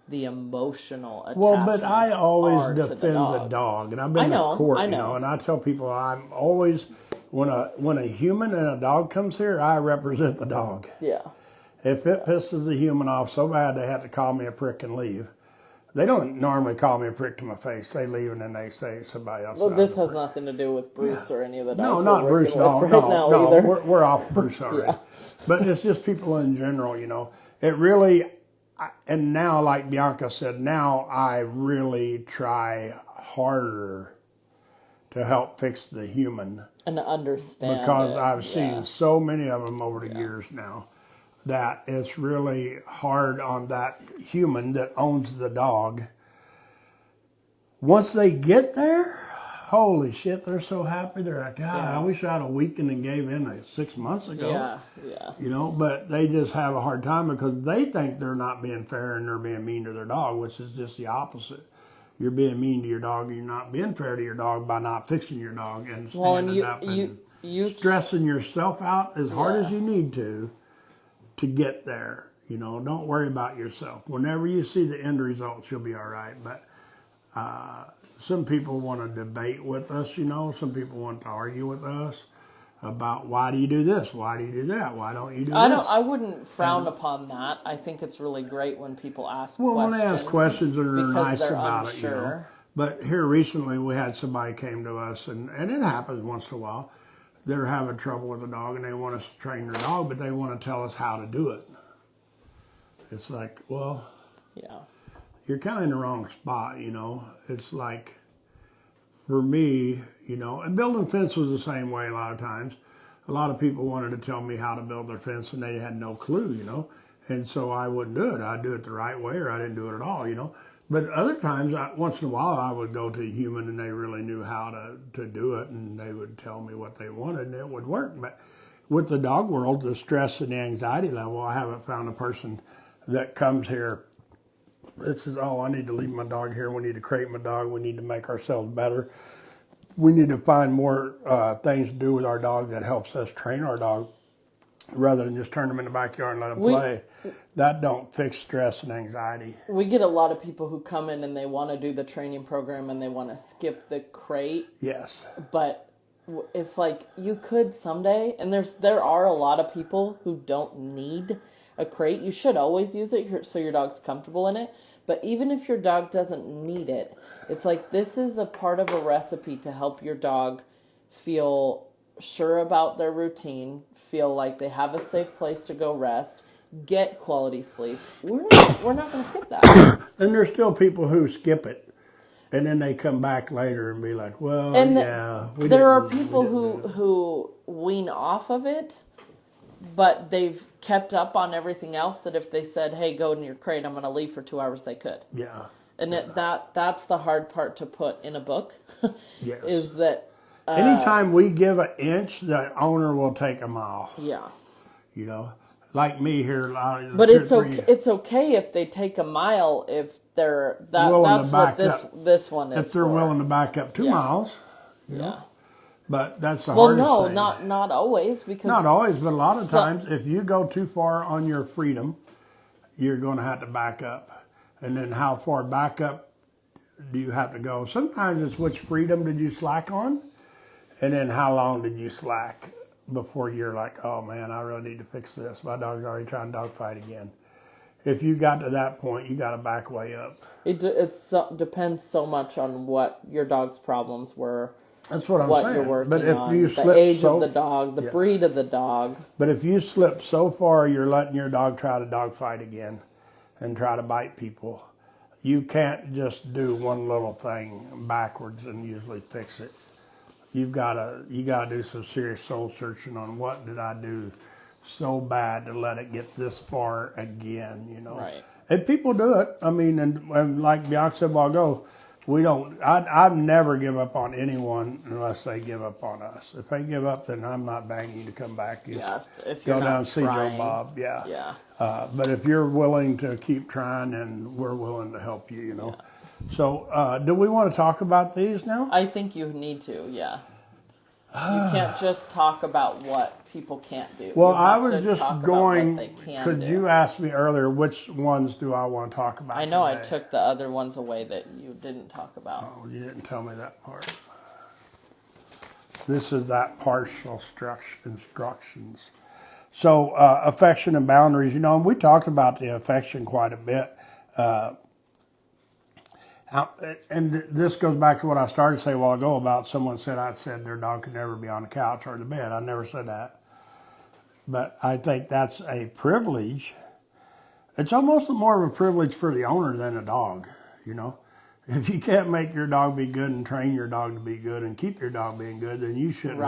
Speaker 2: the emotional attachments.
Speaker 3: Well, but I always defend
Speaker 2: the
Speaker 3: dog, and I've been to court,
Speaker 2: I
Speaker 3: you know, and I tell people I'm always, when a human and a dog comes here, I represent the dog.
Speaker 2: Yeah.
Speaker 3: If it pisses the human off so bad they have to call me a prick and leave, they don't normally call me a prick to my face. They leave and then they say somebody else.
Speaker 2: Well, this has nothing to do with Bruce or any of the dogs.
Speaker 3: No, not Bruce. No, we're off Bruce already. Yeah. But it's just people in general, you know. It really, and now, like Bianca said, now I really try harder to help fix the human.
Speaker 2: And to understand
Speaker 3: because I've seen so many of them over the years now that it's really hard on that human that owns the dog. Once they get there, holy shit, they're so happy. They're like, God, I wish I had a weekend and gave in like 6 months ago.
Speaker 2: Yeah.
Speaker 3: You know, but they just have a hard time because they think they're not being fair and they're being mean to their dog, which is just the opposite. You're being mean to your dog and you're not being fair to your dog by not fixing your dog and standing up and stressing yourself out as hard as you need to get there. You know, don't worry about yourself. Whenever you see the end results, you'll be all right. But some people want to debate with us, you know. Some people want to argue with us about why do you do this? Why do you do that? Why don't you do this?
Speaker 2: I wouldn't frown upon that. I think it's really great when people ask questions.
Speaker 3: Well, when they ask questions and they're nice
Speaker 2: about
Speaker 3: it, you know. But here recently we had somebody came to us, and it happens once in a while. They're having trouble with a dog and they want us to train their dog, but they want to tell us how to do it. It's like, well, you're kind of in the wrong spot, you know. It's like, for me, you know, and building fence was the same way a lot of times. A lot of people wanted to tell me how to build their fence and they had no clue, you know. And so I wouldn't do it. I'd do it the right way or I didn't do it at all, you know. But other times, once in a while, I would go to a human and they really knew how to do it and they would tell me what they wanted and it would work. But with the dog world, the stress and the anxiety level, I haven't found a person that comes here that says, oh, I need to leave my dog here. We need to crate my dog. We need to make ourselves better. We need to find more things to do with our dog that helps us train our dog rather than just turn them in the backyard and let them play. That don't fix stress and anxiety.
Speaker 2: We get a lot of people who come in and they want to do the training program and they want to skip the crate.
Speaker 3: Yes.
Speaker 2: But it's like you could someday, and there are a lot of people who don't need a crate. You should always use it so your dog's comfortable in it. But even if your dog doesn't need it, it's like this is a part of a recipe to help your dog feel sure about their routine, feel like they have a safe place to go rest, get quality sleep. We're not going to skip that.
Speaker 3: And there's still people who skip it, and then they come back later and be like, "Well,
Speaker 2: there are people who wean off of it, but they've kept up on everything else. That if they said, "Hey, go in your crate, I'm going to leave for 2 hours," they could.
Speaker 3: Yeah.
Speaker 2: And that's the hard part to put in a book.
Speaker 3: Yes.
Speaker 2: Is that
Speaker 3: anytime we give an inch, the owner will take a mile.
Speaker 2: Yeah.
Speaker 3: You know, like me here.
Speaker 2: But it's okay. It's okay if they take a mile if they're that's what this one is.
Speaker 3: If they're willing to back up 2 miles. You know? But that's the
Speaker 2: hardest
Speaker 3: thing.
Speaker 2: Well, not always, because
Speaker 3: not always, but a lot of times, if you go too far on your freedom, you're going to have to back up. And then how far back up do you have to go? Sometimes it's which freedom did you slack on, and then how long did you slack before you're like, oh man, I really need to fix this. My dog's already trying to dog fight again. If you got to that point, you got to back way up.
Speaker 2: It depends so much on what your dog's problems were.
Speaker 3: That's what I'm saying.
Speaker 2: You're working
Speaker 3: but if
Speaker 2: on,
Speaker 3: you
Speaker 2: the age of the dog, the breed of the dog.
Speaker 3: But if you slip so far, you're letting your dog try to dog fight again and try to bite people. You can't just do one little thing backwards and usually fix it. You gotta do some serious soul searching on what did I do so bad to let it get this far again, you know.
Speaker 2: Right.
Speaker 3: And people do it. I mean, and like Bianca said a while ago, we don't. I'd never give up on anyone unless they give up on us. If they give up, then I'm not begging you to come back.
Speaker 2: If you're
Speaker 3: go
Speaker 2: not
Speaker 3: down and see
Speaker 2: trying.
Speaker 3: Joe Bob. Yeah.
Speaker 2: Yeah.
Speaker 3: But if you're willing to keep trying, and we're willing to help you, you know. Yeah. So, do we want to talk about these now?
Speaker 2: I think you need to. Yeah. You can't just talk about what people can't do.
Speaker 3: Well,
Speaker 2: you have
Speaker 3: I was
Speaker 2: to
Speaker 3: just
Speaker 2: talk about
Speaker 3: going,
Speaker 2: what they can
Speaker 3: because
Speaker 2: do.
Speaker 3: you asked me earlier, which ones do I want to talk about
Speaker 2: I know
Speaker 3: today?
Speaker 2: I took the other ones away that you didn't talk about.
Speaker 3: Oh, you didn't tell me that part. This is that partial instructions. So, affection and boundaries, you know, and we talked about the affection quite a bit. And this goes back to what I started to say a while ago about someone said I said their dog could never be on the couch or the bed. I never said that. But I think that's a privilege. It's almost more of a privilege for the owner than a dog, you know. If you can't make your dog be good and train your dog to be good and keep your dog being good, then you shouldn't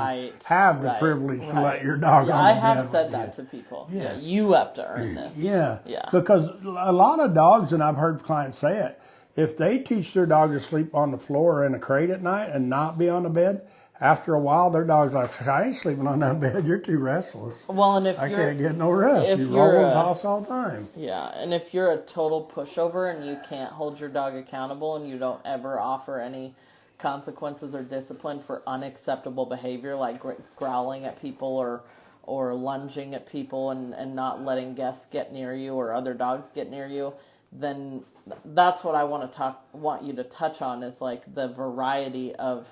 Speaker 3: have the privilege to let your dog on the bed.
Speaker 2: I have said that to people. Yes. Yeah, you have to earn this.
Speaker 3: Yeah. Because a lot of dogs, and I've heard clients say it, if they teach their dog to sleep on the floor or in a crate at night and not be on the bed, after a while their dog's like, I ain't sleeping on that bed, you're too restless.
Speaker 2: Well, and if
Speaker 3: I can't get no rest. You roll and toss all the time.
Speaker 2: Yeah, and if you're a total pushover and you can't hold your dog accountable and you don't ever offer any consequences or discipline for unacceptable behavior like growling at people or lunging at people and not letting guests get near you or other dogs get near you, then that's what I want you to touch on is like the variety of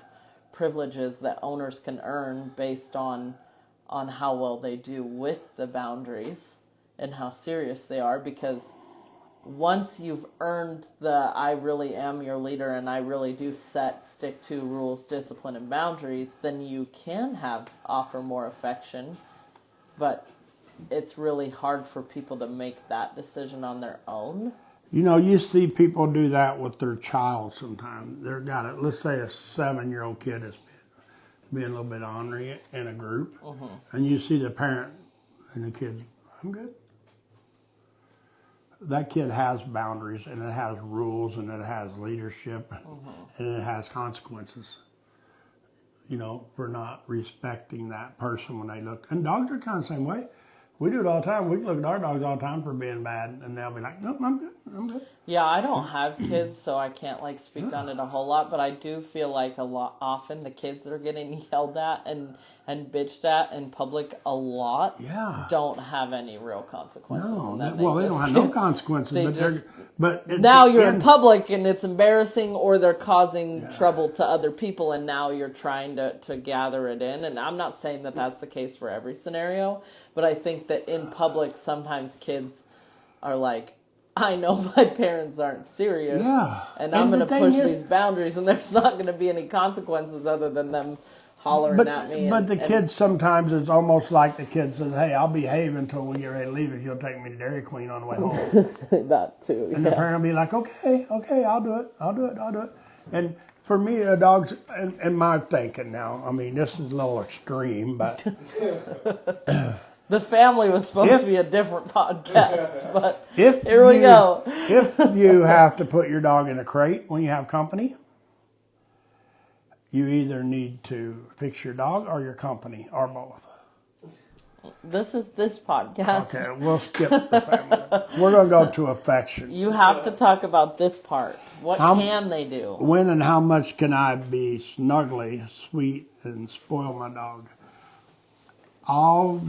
Speaker 2: privileges that owners can earn based on how well they do with the boundaries and how serious they are, because once you've earned the I really am your leader and I really do stick to rules, discipline, and boundaries, then you can offer more affection, but it's really hard for people to make that decision on their own.
Speaker 3: You know, you see people do that with their child sometimes. They've got it. Let's say a 7-year-old kid is being a little bit ornery in a group, and you see the parent and the kid, I'm good. That kid has boundaries, and it has rules, and it has leadership, and it has consequences, you know, for not respecting that person when they look. And dogs are kind of the same way. We do it all the time. We look at our dogs all the time for being bad, and they'll be like, nope, I'm good, I'm good.
Speaker 2: Yeah, I don't have kids, so I can't speak on it a whole lot, but I do feel like often the kids that are getting yelled at and bitched at in public a lot don't have any real consequences.
Speaker 3: No, they don't have no consequences. But
Speaker 2: now you're in public and it's embarrassing, or they're causing trouble to other people, and now you're trying to gather it in. And I'm not saying that that's the case for every scenario, but I think that in public sometimes kids are like, I know my parents aren't serious, and I'm going to push these boundaries, and there's not going to be any consequences other than them hollering at me.
Speaker 3: But the kids, sometimes it's almost like the kid says, hey, I'll behave until we get ready to leave if you'll take me to Dairy Queen on the way home.
Speaker 2: That too,
Speaker 3: And the parent will be like, okay, I'll do it. And for me, dogs, and my thinking now, I mean, this is a little extreme, but...
Speaker 2: The family was supposed to be a different podcast, but
Speaker 3: here
Speaker 2: we go.
Speaker 3: If you have to put your dog in a crate when you have company, you either need to fix your dog or your company, or both.
Speaker 2: This is this podcast.
Speaker 3: Okay, we'll skip the family. We're going to go to affection.
Speaker 2: You have to talk about this part. What can they do?
Speaker 3: When and how much can I be snuggly, sweet, and spoil my dog? All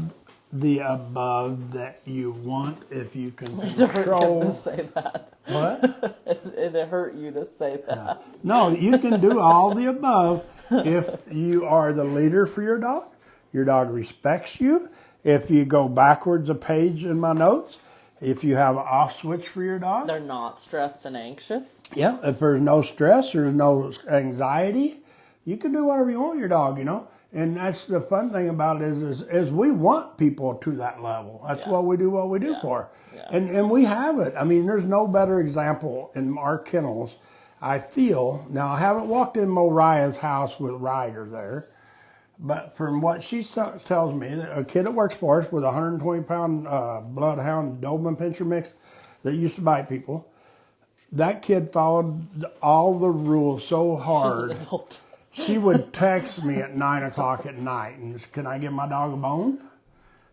Speaker 3: the above that you want, if you can control.
Speaker 2: It hurt him to say that.
Speaker 3: What?
Speaker 2: It hurt you to say that.
Speaker 3: No, you can do all the above if you are the leader for your dog. Your dog respects you. If you go backwards a page in my notes, if you have an off switch for your dog.
Speaker 2: They're not stressed and anxious.
Speaker 3: Yeah, if there's no stress, there's no anxiety, you can do whatever you want with your dog, you know. And that's the fun thing about it is we want people to that level. That's what we do for. Yeah. And we have it. I mean, there's no better example in our kennels, I feel. Now, I haven't walked in Moriah's house with Ryder there, but from what she tells me, a kid that works for us with a 120-pound bloodhound Doberman Pinscher mix that used to bite people, that kid followed all the rules so
Speaker 2: She's
Speaker 3: hard.
Speaker 2: an adult.
Speaker 3: She would text me at 9 o'clock at night and, can I give my dog a bone?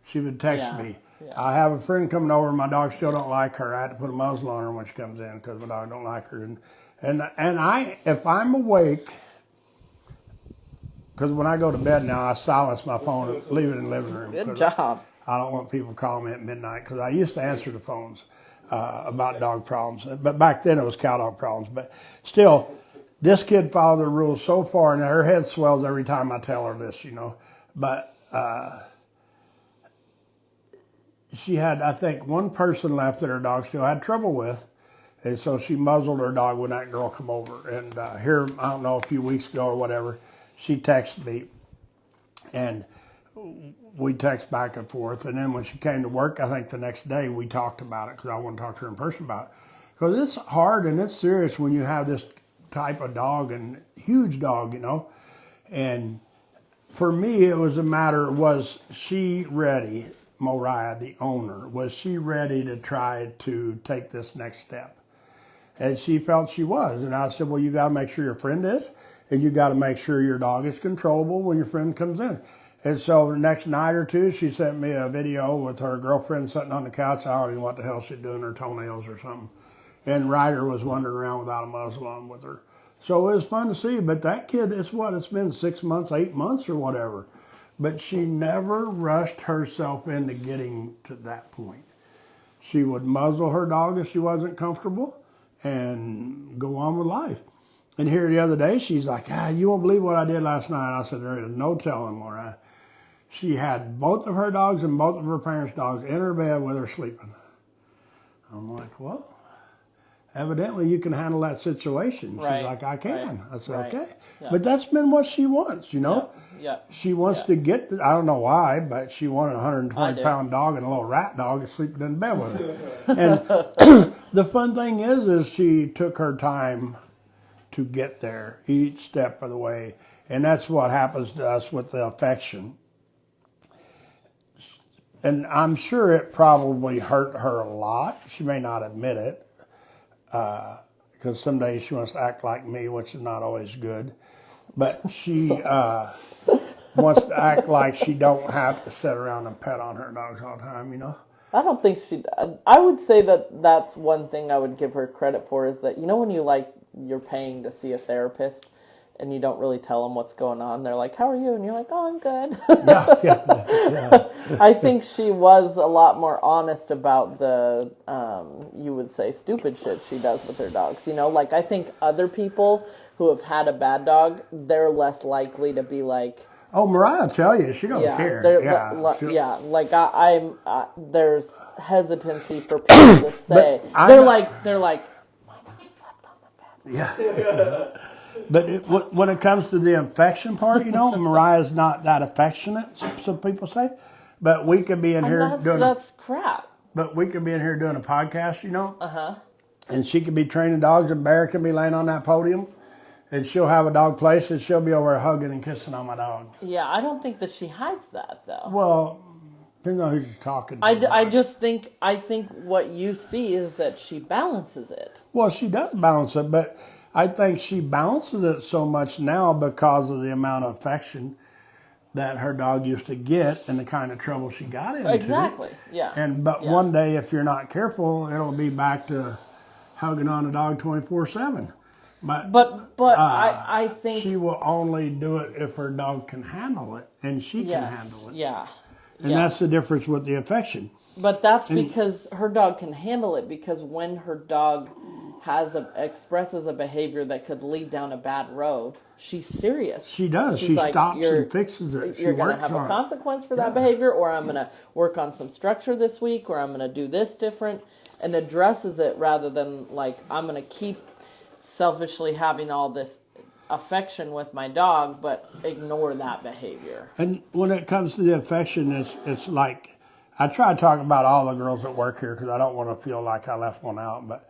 Speaker 3: She would text me.
Speaker 2: Yeah.
Speaker 3: I have a friend coming over. My dog still don't like her. I had to put a muzzle on her when she comes in because my dog don't like her. And I, if I'm awake, because when I go to bed now, I silence my phone and leave it in the living room.
Speaker 2: Good job.
Speaker 3: I don't want people calling me at midnight because I used to answer the phones about dog problems. But back then it was cow dog problems. But still, this kid followed the rules so far, and her head swells every time I tell her this, you know. But she had, I think, one person left that her dog still had trouble with. And so she muzzled her dog when that girl come over. And here, I don't know, a few weeks ago or whatever, she texted me. And we text back and forth. And then when she came to work, I think the next day, we talked about it because I want to talk to her in person about it. Because it's hard and it's serious when you have this type of dog, and huge dog, you know. And for me, it was a matter, was she ready, Moriah, the owner, was she ready to try to take this next step? And she felt she was. And I said, well, you got to make sure your friend is, and you got to make sure your dog is controllable when your friend comes in. And so the next night or two, she sent me a video with her girlfriend sitting on the couch. I don't know what the hell she's doing, her toenails or something. And Ryder was wandering around without a muzzle on with her. So it was fun to see. But that kid, it's been 6 months, 8 months or whatever. But she never rushed herself into getting to that point. She would muzzle her dog if she wasn't comfortable and go on with life. And here the other day, she's like, you won't believe what I did last night. I said, there is no telling, Maura. She had both of her dogs and both of her parents' dogs in her bed with her sleeping. I'm like, well, evidently you can handle that situation. She's like, I can. I said, okay. Yeah. But that's been what she wants, you know?
Speaker 2: Yeah.
Speaker 3: She wants to get, I don't know why, but she wanted a 120-pound dog and a little rat dog sleeping in bed with her. And the fun thing is she took her time to get there each step of the way. And that's what happens to us with the affection. And I'm sure it probably hurt her a lot. She may not admit it, because some days she wants to act like me, which is not always good. But she wants to act like she don't have to sit around and pet on her dogs all the time, you know?
Speaker 2: I don't think she does. I would say that that's one thing I would give her credit for, is that, you know, when you're paying to see a therapist and you don't really tell them what's going on, they're like, how are you? And you're like, oh, I'm good. Yeah. I think she was a lot more honest about the, you would say, stupid shit she does with her dogs. You know, like, I think other people who have had a bad dog, they're less likely to be like,
Speaker 3: oh, Mariah, tell you, she don't care.
Speaker 2: There's hesitancy for people to say. They're like, Mama slept on the bed.
Speaker 3: Yeah. But when it comes to the affection part, you know, Mariah's not that affectionate, some people say. But we could be in here
Speaker 2: that's crap.
Speaker 3: But we could be in here doing a podcast, you know. And she could be training dogs, and Bear can be laying on that podium. And she'll have a dog place, and she'll be over hugging and kissing on my dog.
Speaker 2: Yeah, I don't think that she hides that, though.
Speaker 3: Well, depends on who she's talking to.
Speaker 2: I think what you see is that she balances it.
Speaker 3: Well, she does balance it, but I think she balances it so much now because of the amount of affection that her dog used to get and the kind of trouble she got into.
Speaker 2: Exactly, yeah.
Speaker 3: But one day, if you're not careful, it'll be back to hugging on a dog 24/7. But
Speaker 2: I think
Speaker 3: she will only do it if her dog can handle it, and she can handle it.
Speaker 2: Yeah.
Speaker 3: And that's the difference with the affection.
Speaker 2: But that's because her dog can handle it, because when her dog expresses a behavior that could lead down a bad road, she's serious.
Speaker 3: She does. She stops and fixes it.
Speaker 2: You're going to have a consequence for that behavior, or I'm going to work on some structure this week, or I'm going to do this different, and addresses it rather than like, I'm going to keep selfishly having all this affection with my dog, but ignore that behavior.
Speaker 3: And when it comes to the affection, it's like, I try to talk about all the girls that work here because I don't want to feel like I left one out, but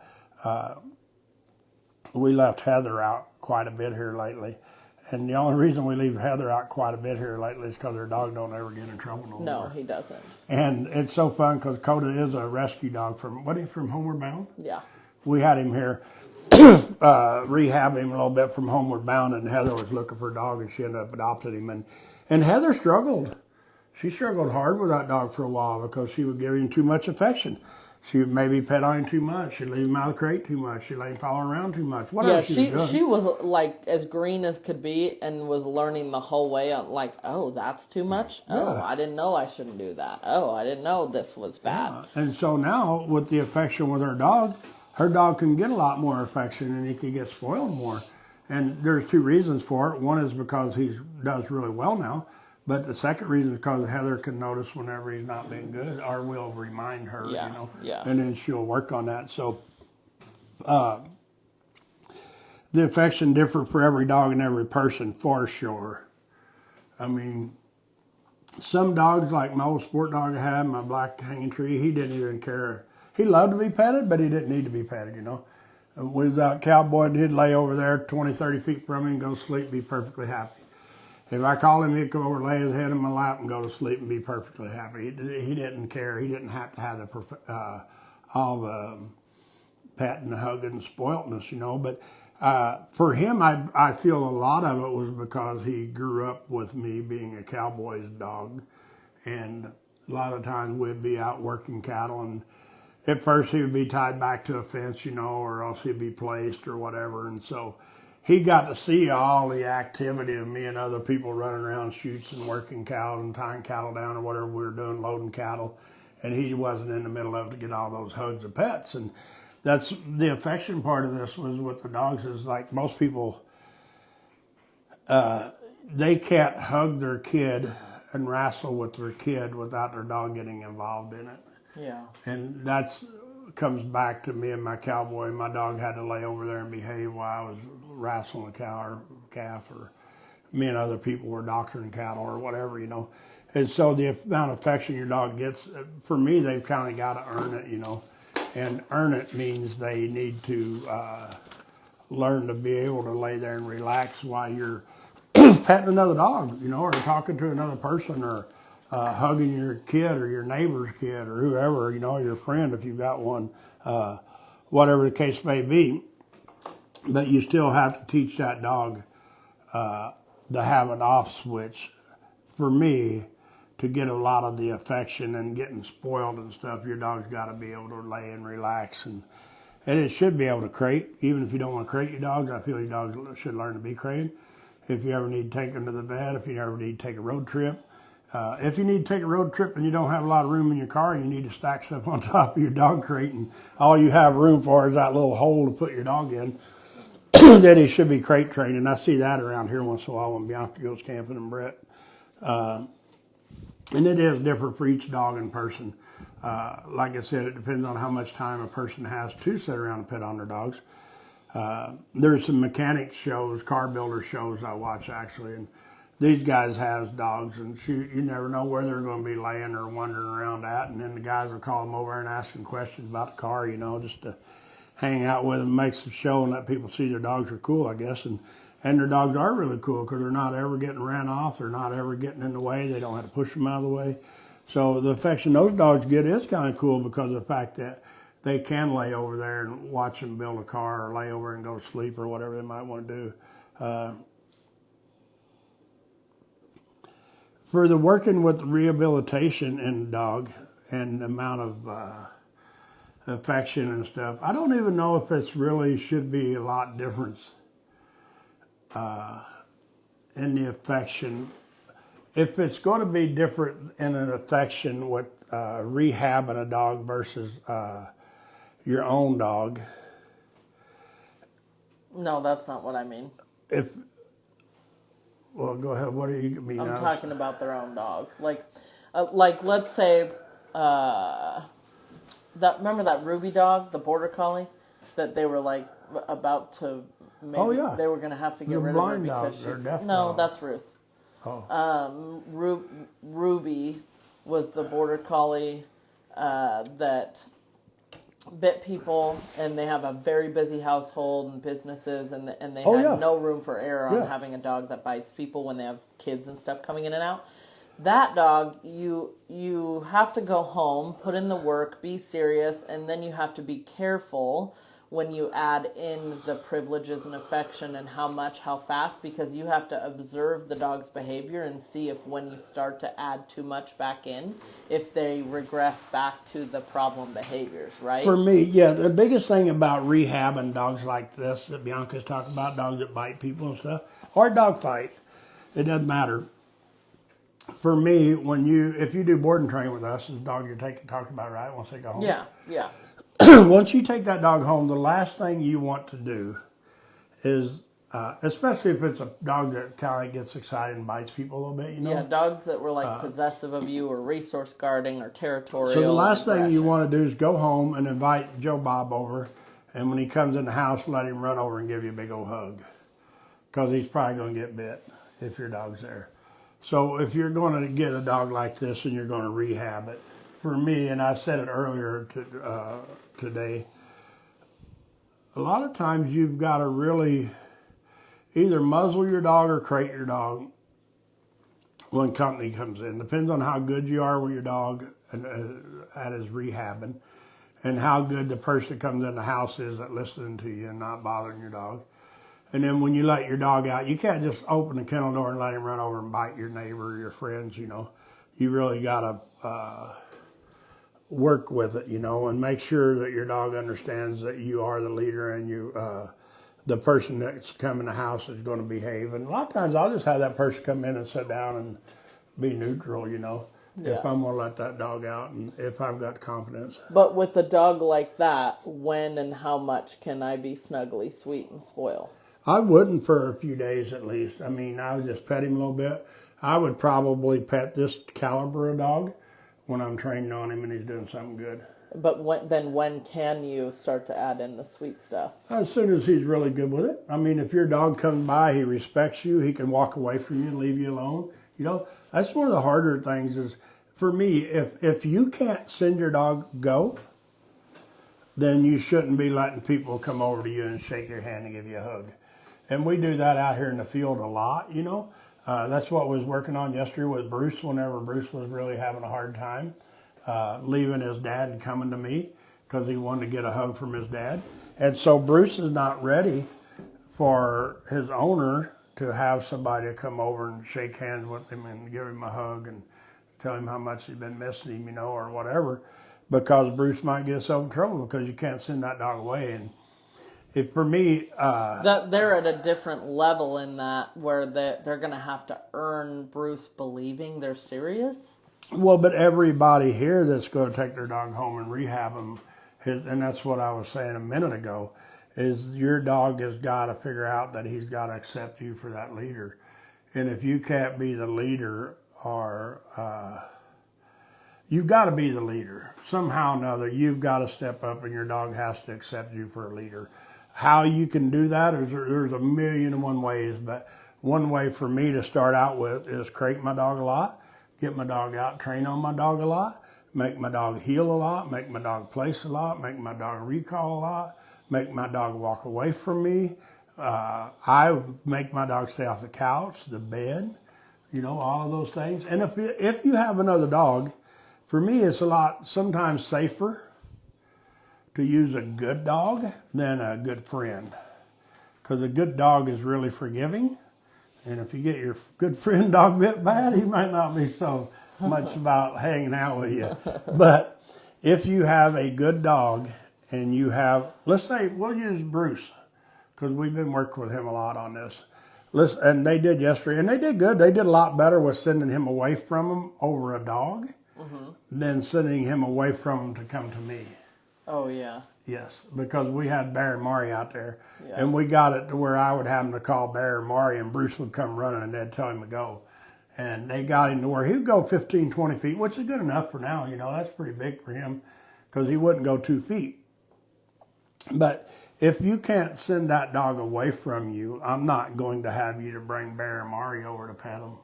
Speaker 3: we left Heather out quite a bit here lately. And the only reason we leave Heather out quite a bit here lately is because her dog don't ever get in trouble no more.
Speaker 2: No, he doesn't. And
Speaker 3: it's so fun because Coda is a rescue dog from Homeward Bound?
Speaker 2: Yeah.
Speaker 3: We had him here. rehabbing him a little bit from Homeward Bound, and Heather was looking for a dog, and she ended up adopting him. And Heather struggled. She struggled hard with that dog for a while because she would give him too much affection. She would maybe pet on him too much. She'd leave him out of the crate too much. She'd let him follow around too much. Whatever
Speaker 2: she was like as green as could be and was learning the whole way on like, oh, that's too much? Oh, I didn't know I shouldn't do that. Oh, I didn't know this was bad.
Speaker 3: Yeah. And so now with the affection with her dog can get a lot more affection and he can get spoiled more. And there's two reasons for it. One is because he does really well now. But the second reason is because Heather can notice whenever he's not being good, or will remind her, and then she'll work on that. So the affection differs for every dog and every person, for sure. I mean, some dogs, like my old sport dog I had, my black hanging tree, he didn't even care. He loved to be petted, but he didn't need to be petted, When he was out cowboy, he'd lay over there 20, 30 feet from me and go to sleep, be perfectly happy. If I called him, he'd come over, lay his head in my lap, and go to sleep and be perfectly happy. He didn't care. He didn't have to have all the patting, hugging, and spoiltness, But for him, I feel a lot of it was because he grew up with me being a cowboy's dog. And a lot of times we'd be out working cattle, and at first he would be tied back to a fence, or else he'd be placed or whatever. And so he got to see all the activity of me and other people running around chutes and working cattle and tying cattle down or whatever we were doing, loading cattle. And he wasn't in the middle of it to get all those hugs of pets. And that's the affection part of this was with the dogs is like most people, they can't hug their kid and wrestle with their kid without their dog getting involved in it.
Speaker 2: Yeah.
Speaker 3: And that's comes back to me and my cowboy. My dog had to lay over there and behave while I was wrestling a cow or calf, or me and other people were doctoring cattle or whatever, And so the amount of affection your dog gets, for me, they've kind of got to earn it, And earn it means they need to learn to be able to lay there and relax while you're petting another dog, or talking to another person, or hugging your kid or your neighbor's kid or whoever, your friend if you've got one, whatever the case may be. But you still have to teach that dog to have an off switch. For me, to get a lot of the affection and getting spoiled and stuff, your dog's got to be able to lay and relax. And it should be able to crate. Even if you don't want to crate your dogs, I feel your dog should learn to be crated. If you ever need to take them to the vet, if you ever need to take a road trip. If you need to take a road trip and you don't have a lot of room in your car and you need to stack stuff on top of your dog crate and all you have room for is that little hole to put your dog in, then he should be crate trained. And I see that around here once in a while when Bianca goes camping and Brett. And it is different for each dog and person. Like I said, it depends on how much time a person has to sit around and pet on their dogs. There's some mechanic shows, car builder shows I watch actually, and these guys have dogs, and shoot, you never know where they're going to be laying or wandering around at, and then the guys will call them over and ask them questions about the car, just to hang out with them, make some show and let people see their dogs are cool, I guess, and their dogs are really cool because they're not ever getting ran off, they're not ever getting in the way, they don't have to push them out of the way. So the affection those dogs get is kind of cool because of the fact that they can lay over there and watch them build a car or lay over and go to sleep or whatever they might want to do. For the working with rehabilitation in the dog and the amount of affection and stuff, I don't even know if it's really should be a lot difference in the affection. If it's going to be different in an affection with rehabbing a dog versus your own dog.
Speaker 2: No, that's not what I mean.
Speaker 3: Well, go ahead. What do you mean?
Speaker 2: I'm talking about their own dog. Like let's say remember that Ruby dog, the border collie, that they were like about to maybe they were going to have to get rid of her because that's Ruth.
Speaker 3: Oh.
Speaker 2: Ruby was the border collie that bit people, and they have a very busy household and businesses, and they had no room for error on having a dog that bites people when they have kids and stuff coming in and out. That dog, you have to go home, put in the work, be serious, and then you have to be careful when you add in the privileges and affection and how much, how fast, because you have to observe the dog's behavior and see if when you start to add too much back in, if they regress back to the problem behaviors, right?
Speaker 3: For me, yeah, the biggest thing about rehabbing dogs like this that Bianca's talking about, dogs that bite people and stuff, or dog fight, it doesn't matter. For me, if you do board and train with us, the dog you're talking about, right, once they go home.
Speaker 2: Yeah.
Speaker 3: Once you take that dog home, the last thing you want to do is, especially if it's a dog that kind of gets excited and bites people a little bit,
Speaker 2: Yeah, dogs that were like possessive of you or resource guarding or territorial.
Speaker 3: So the last thing you want to do is go home and invite Joe Bob over, and when he comes in the house, let him run over and give you a big old hug, because he's probably going to get bit if your dog's there. So if you're going to get a dog like this and you're going to rehab it, for me, and I said it earlier today, a lot of times you've got to really either muzzle your dog or crate your dog when company comes in. Depends on how good you are with your dog and at his rehabbing, and how good the person that comes in the house is at listening to you and not bothering your dog. And then when you let your dog out, you can't just open the kennel door and let him run over and bite your neighbor or your friends, you know. You really got to work with it, you know, and make sure that your dog understands that you are the leader and the person that's come in the house is going to behave. And a lot of times I'll just have that person come in and sit down and be neutral, you know, if I'm going to let that dog out and if I've got confidence.
Speaker 2: But with a dog like that, when and how much can I be snuggly, sweet, and spoil?
Speaker 3: I wouldn't for a few days at least. I mean, I would just pet him a little bit. I would probably pet this caliber of dog when I'm training on him and he's doing something good.
Speaker 2: But when can you start to add in the sweet stuff?
Speaker 3: As soon as he's really good with it. I mean, if your dog comes by, he respects you, he can walk away from you and leave you alone. You know, that's one of the harder things is, for me, if you can't send your dog go, then you shouldn't be letting people come over to you and shake your hand and give you a hug. And we do that out here in the field a lot, you know. That's what I was working on yesterday with Bruce, whenever Bruce was really having a hard time leaving his dad and coming to me because he wanted to get a hug from his dad. And so Bruce is not ready for his owner to have somebody come over and shake hands with him and give him a hug and tell him how much he's been missing him, you know, or whatever, because Bruce might get himself in trouble because you can't send that dog away. And for me,
Speaker 2: that they're at a different level in that where they're going to have to earn Bruce believing they're serious.
Speaker 3: Well, but everybody here that's going to take their dog home and rehab them, and that's what I was saying a minute ago, is your dog has got to figure out that he's got to accept you for that leader. And if you can't be the leader, or you've got to be the leader somehow or another. You've got to step up, and your dog has to accept you for a leader. How you can do that is there's a million and one ways, but one way for me to start out with is crate my dog a lot, get my dog out, train on my dog a lot, make my dog heel a lot, make my dog place a lot, make my dog recall a lot, make my dog walk away from me. I make my dog stay off the couch, the bed, you know, all of those things. And if you have another dog, for me it's a lot sometimes safer to use a good dog than a good friend. Because a good dog is really forgiving. And if you get your good friend dog bit bad, he might not be so much about hanging out with you. But if you have a good dog and you have, let's say, we'll use Bruce, because we've been working with him a lot on this. And they did yesterday, and they did good. They did a lot better with sending him away from him over a dog than sending him away from him to come to me.
Speaker 2: Oh, yeah.
Speaker 3: Yes, because we had Bear and Mari out there,
Speaker 2: Yeah.
Speaker 3: and we got it to where I would have him to call Bear and Mari, and Bruce would come running, and they'd tell him to go. And they got him to where he would go 15, 20 feet, which is good enough for now. You know, that's pretty big for him because he wouldn't go 2 feet. But if you can't send that dog away from you, I'm not going to have you to bring Bear and Mari over to pet him,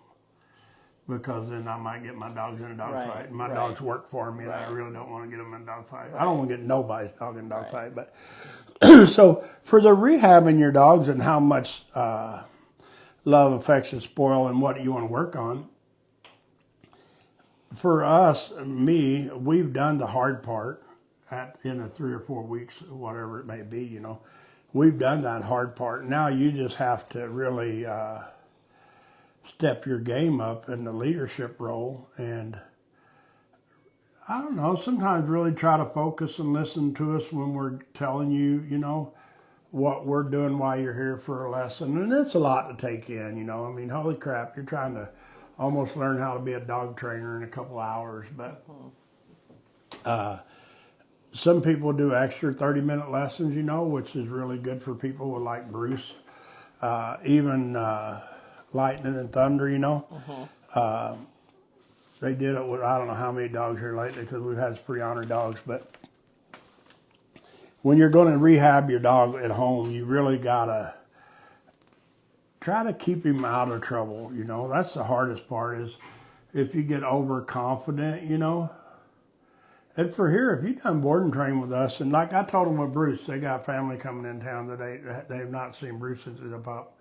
Speaker 3: because then I might get my dogs in a dog fight. My dogs work for me, and I really don't want to get them in a dog fight. I don't want to get nobody's dog in a dog fight. But so for the rehabbing your dogs and how much love, affection, spoil, and what you want to work on, for us, we've done the hard part. in the 3 or 4 weeks, whatever it may be, you know. We've done that hard part. Now you just have to really step your game up in the leadership role, and I don't know, sometimes really try to focus and listen to us when we're telling you, you know, what we're doing while you're here for a lesson. And it's a lot to take in, you know. I mean, holy crap, you're trying to almost learn how to be a dog trainer in a couple hours. But some people do extra 30-minute lessons, you know, which is really good for people with like Bruce. Even Lightning and Thunder, you know. They did it with, I don't know how many dogs here lately because we've had some pretty honored dogs, but when you're going to rehab your dog at home, you really got to try to keep him out of trouble, you know. That's the hardest part is if you get overconfident, you know. And for here, if you've done board and train with us, and like I told them with Bruce, they got family coming in town that they have not seen Bruce since he was a pup.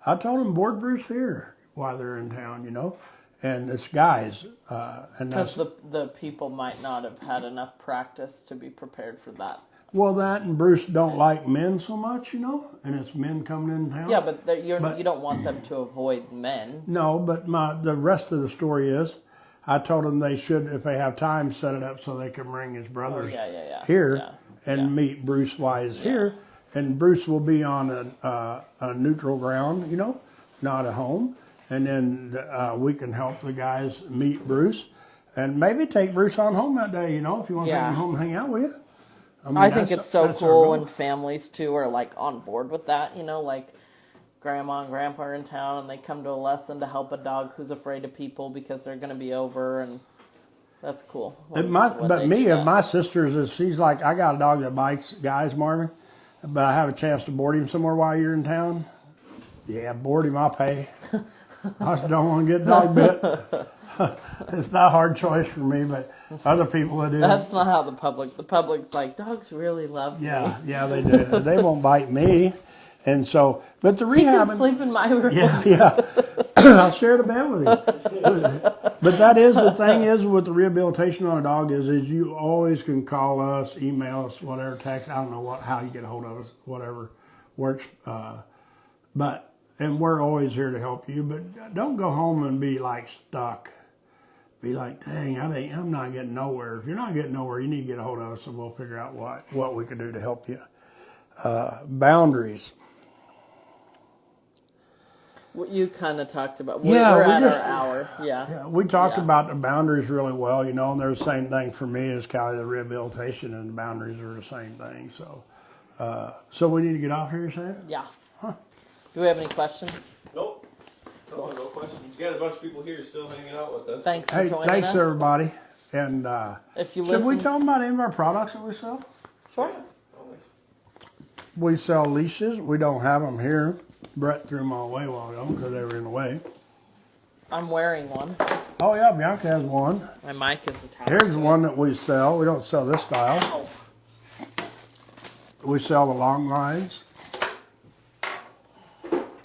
Speaker 3: I told them board Bruce here while they're in town, you know. And it's guys, and that's
Speaker 2: Because the people might not have had enough practice to be prepared for that.
Speaker 3: well, that and Bruce don't like men so much, you know, and it's men coming in town.
Speaker 2: Yeah, but you don't want them to avoid men.
Speaker 3: No, but the rest of the story is, I told them they should, if they have time, set it up so they can bring his brothers here and meet Bruce while he's here, and Bruce will be on a neutral ground, you know, not at home. And then we can help the guys meet Bruce and maybe take Bruce on home that day, you know, if you want to take him home and hang out with you. I mean,
Speaker 2: I think it's so cool when families, too, are, like, on board with that, you know, like grandma and grandpa are in town and they come to a lesson to help a dog who's afraid of people because they're going to be over, and that's cool.
Speaker 3: If my sister's is, she's like, I got a dog that bites guys, Marvin, but I have a chance to board him somewhere while you're in town. Yeah, board him, I'll pay. I just don't want to get dog bit. It's not a hard choice for me, but other people it is.
Speaker 2: That's not how the public's like, dogs really love me.
Speaker 3: Yeah, they do. They won't bite me. And so, but the rehab.
Speaker 2: You can sleep in my room.
Speaker 3: Yeah. I'll share the bed with you. But that is the thing is with the rehabilitation on a dog is you always can call us, email us, whatever, text. I don't know how you get a hold of us, whatever works. And we're always here to help you, but don't go home and be like stuck. Be like, dang, I'm not getting nowhere. If you're not getting nowhere, you need to get a hold of us and we'll figure out what we can do to help you. Boundaries.
Speaker 2: What you kind of talked about. We're at our hour.
Speaker 3: Yeah, we talked about the boundaries really well, you know, and they're the same thing for me as Callie, the rehabilitation and the boundaries are the same thing. So we need to get off here, you saying?
Speaker 2: Yeah. Huh. Do we have any questions?
Speaker 1: Nope. No questions. You got a bunch of people here still hanging out with us.
Speaker 2: Thanks for joining us.
Speaker 3: Thanks everybody. And
Speaker 2: if you
Speaker 3: should we tell them about any of our products that we sell?
Speaker 2: Sure.
Speaker 3: We sell leashes. We don't have them here. Brett threw them all away a while ago because they were in the way.
Speaker 2: I'm wearing one.
Speaker 3: Oh yeah, Bianca has one.
Speaker 2: My mic is attached.
Speaker 3: Here's one that we sell. We don't sell this style. We sell the long lines.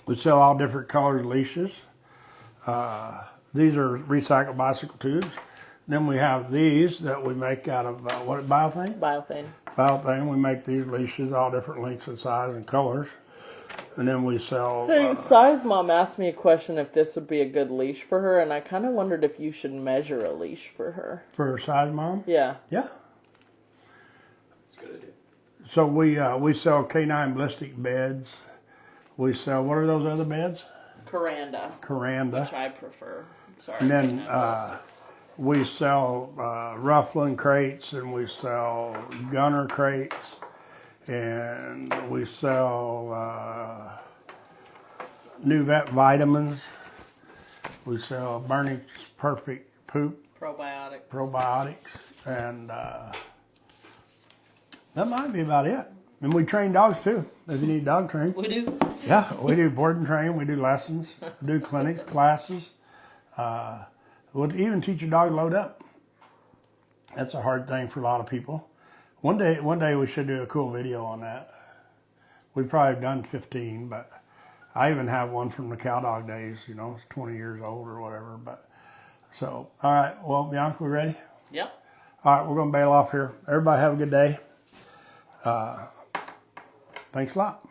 Speaker 3: We sell all different colored leashes. These are recycled bicycle tubes. Then we have these that we make out of, biothane?
Speaker 2: Biothane.
Speaker 3: Biothane. We make these leashes, all different lengths and sizes and colors. And then we sell...
Speaker 2: Hey, Size Mom asked me a question if this would be a good leash for her, and I kind of wondered if you should measure a leash for her.
Speaker 3: For Size Mom?
Speaker 2: Yeah.
Speaker 3: Yeah.
Speaker 1: That's a good idea.
Speaker 3: So we sell canine ballistic beds. We sell, what are those other beds? Caranda.
Speaker 2: Which I prefer. Sorry.
Speaker 3: And then we sell ruffling crates, and we sell gunner crates, and we sell new vet vitamins. We sell Bernie's Perfect Poop. Probiotics. And that might be about it. And we train dogs too, if you need dog training.
Speaker 2: We do.
Speaker 3: Yeah, we do board and train. We do lessons. We do clinics, classes. We'll even teach your dog to load up. That's a hard thing for a lot of people. One day we should do a cool video on that. We've probably done 15, but I even have one from the cow dog days. You know, it's 20 years old or whatever. But so, all right. Well, Bianca, we ready?
Speaker 2: Yep.
Speaker 3: All right, we're going to bail off here. Everybody have a good day. Thanks a lot.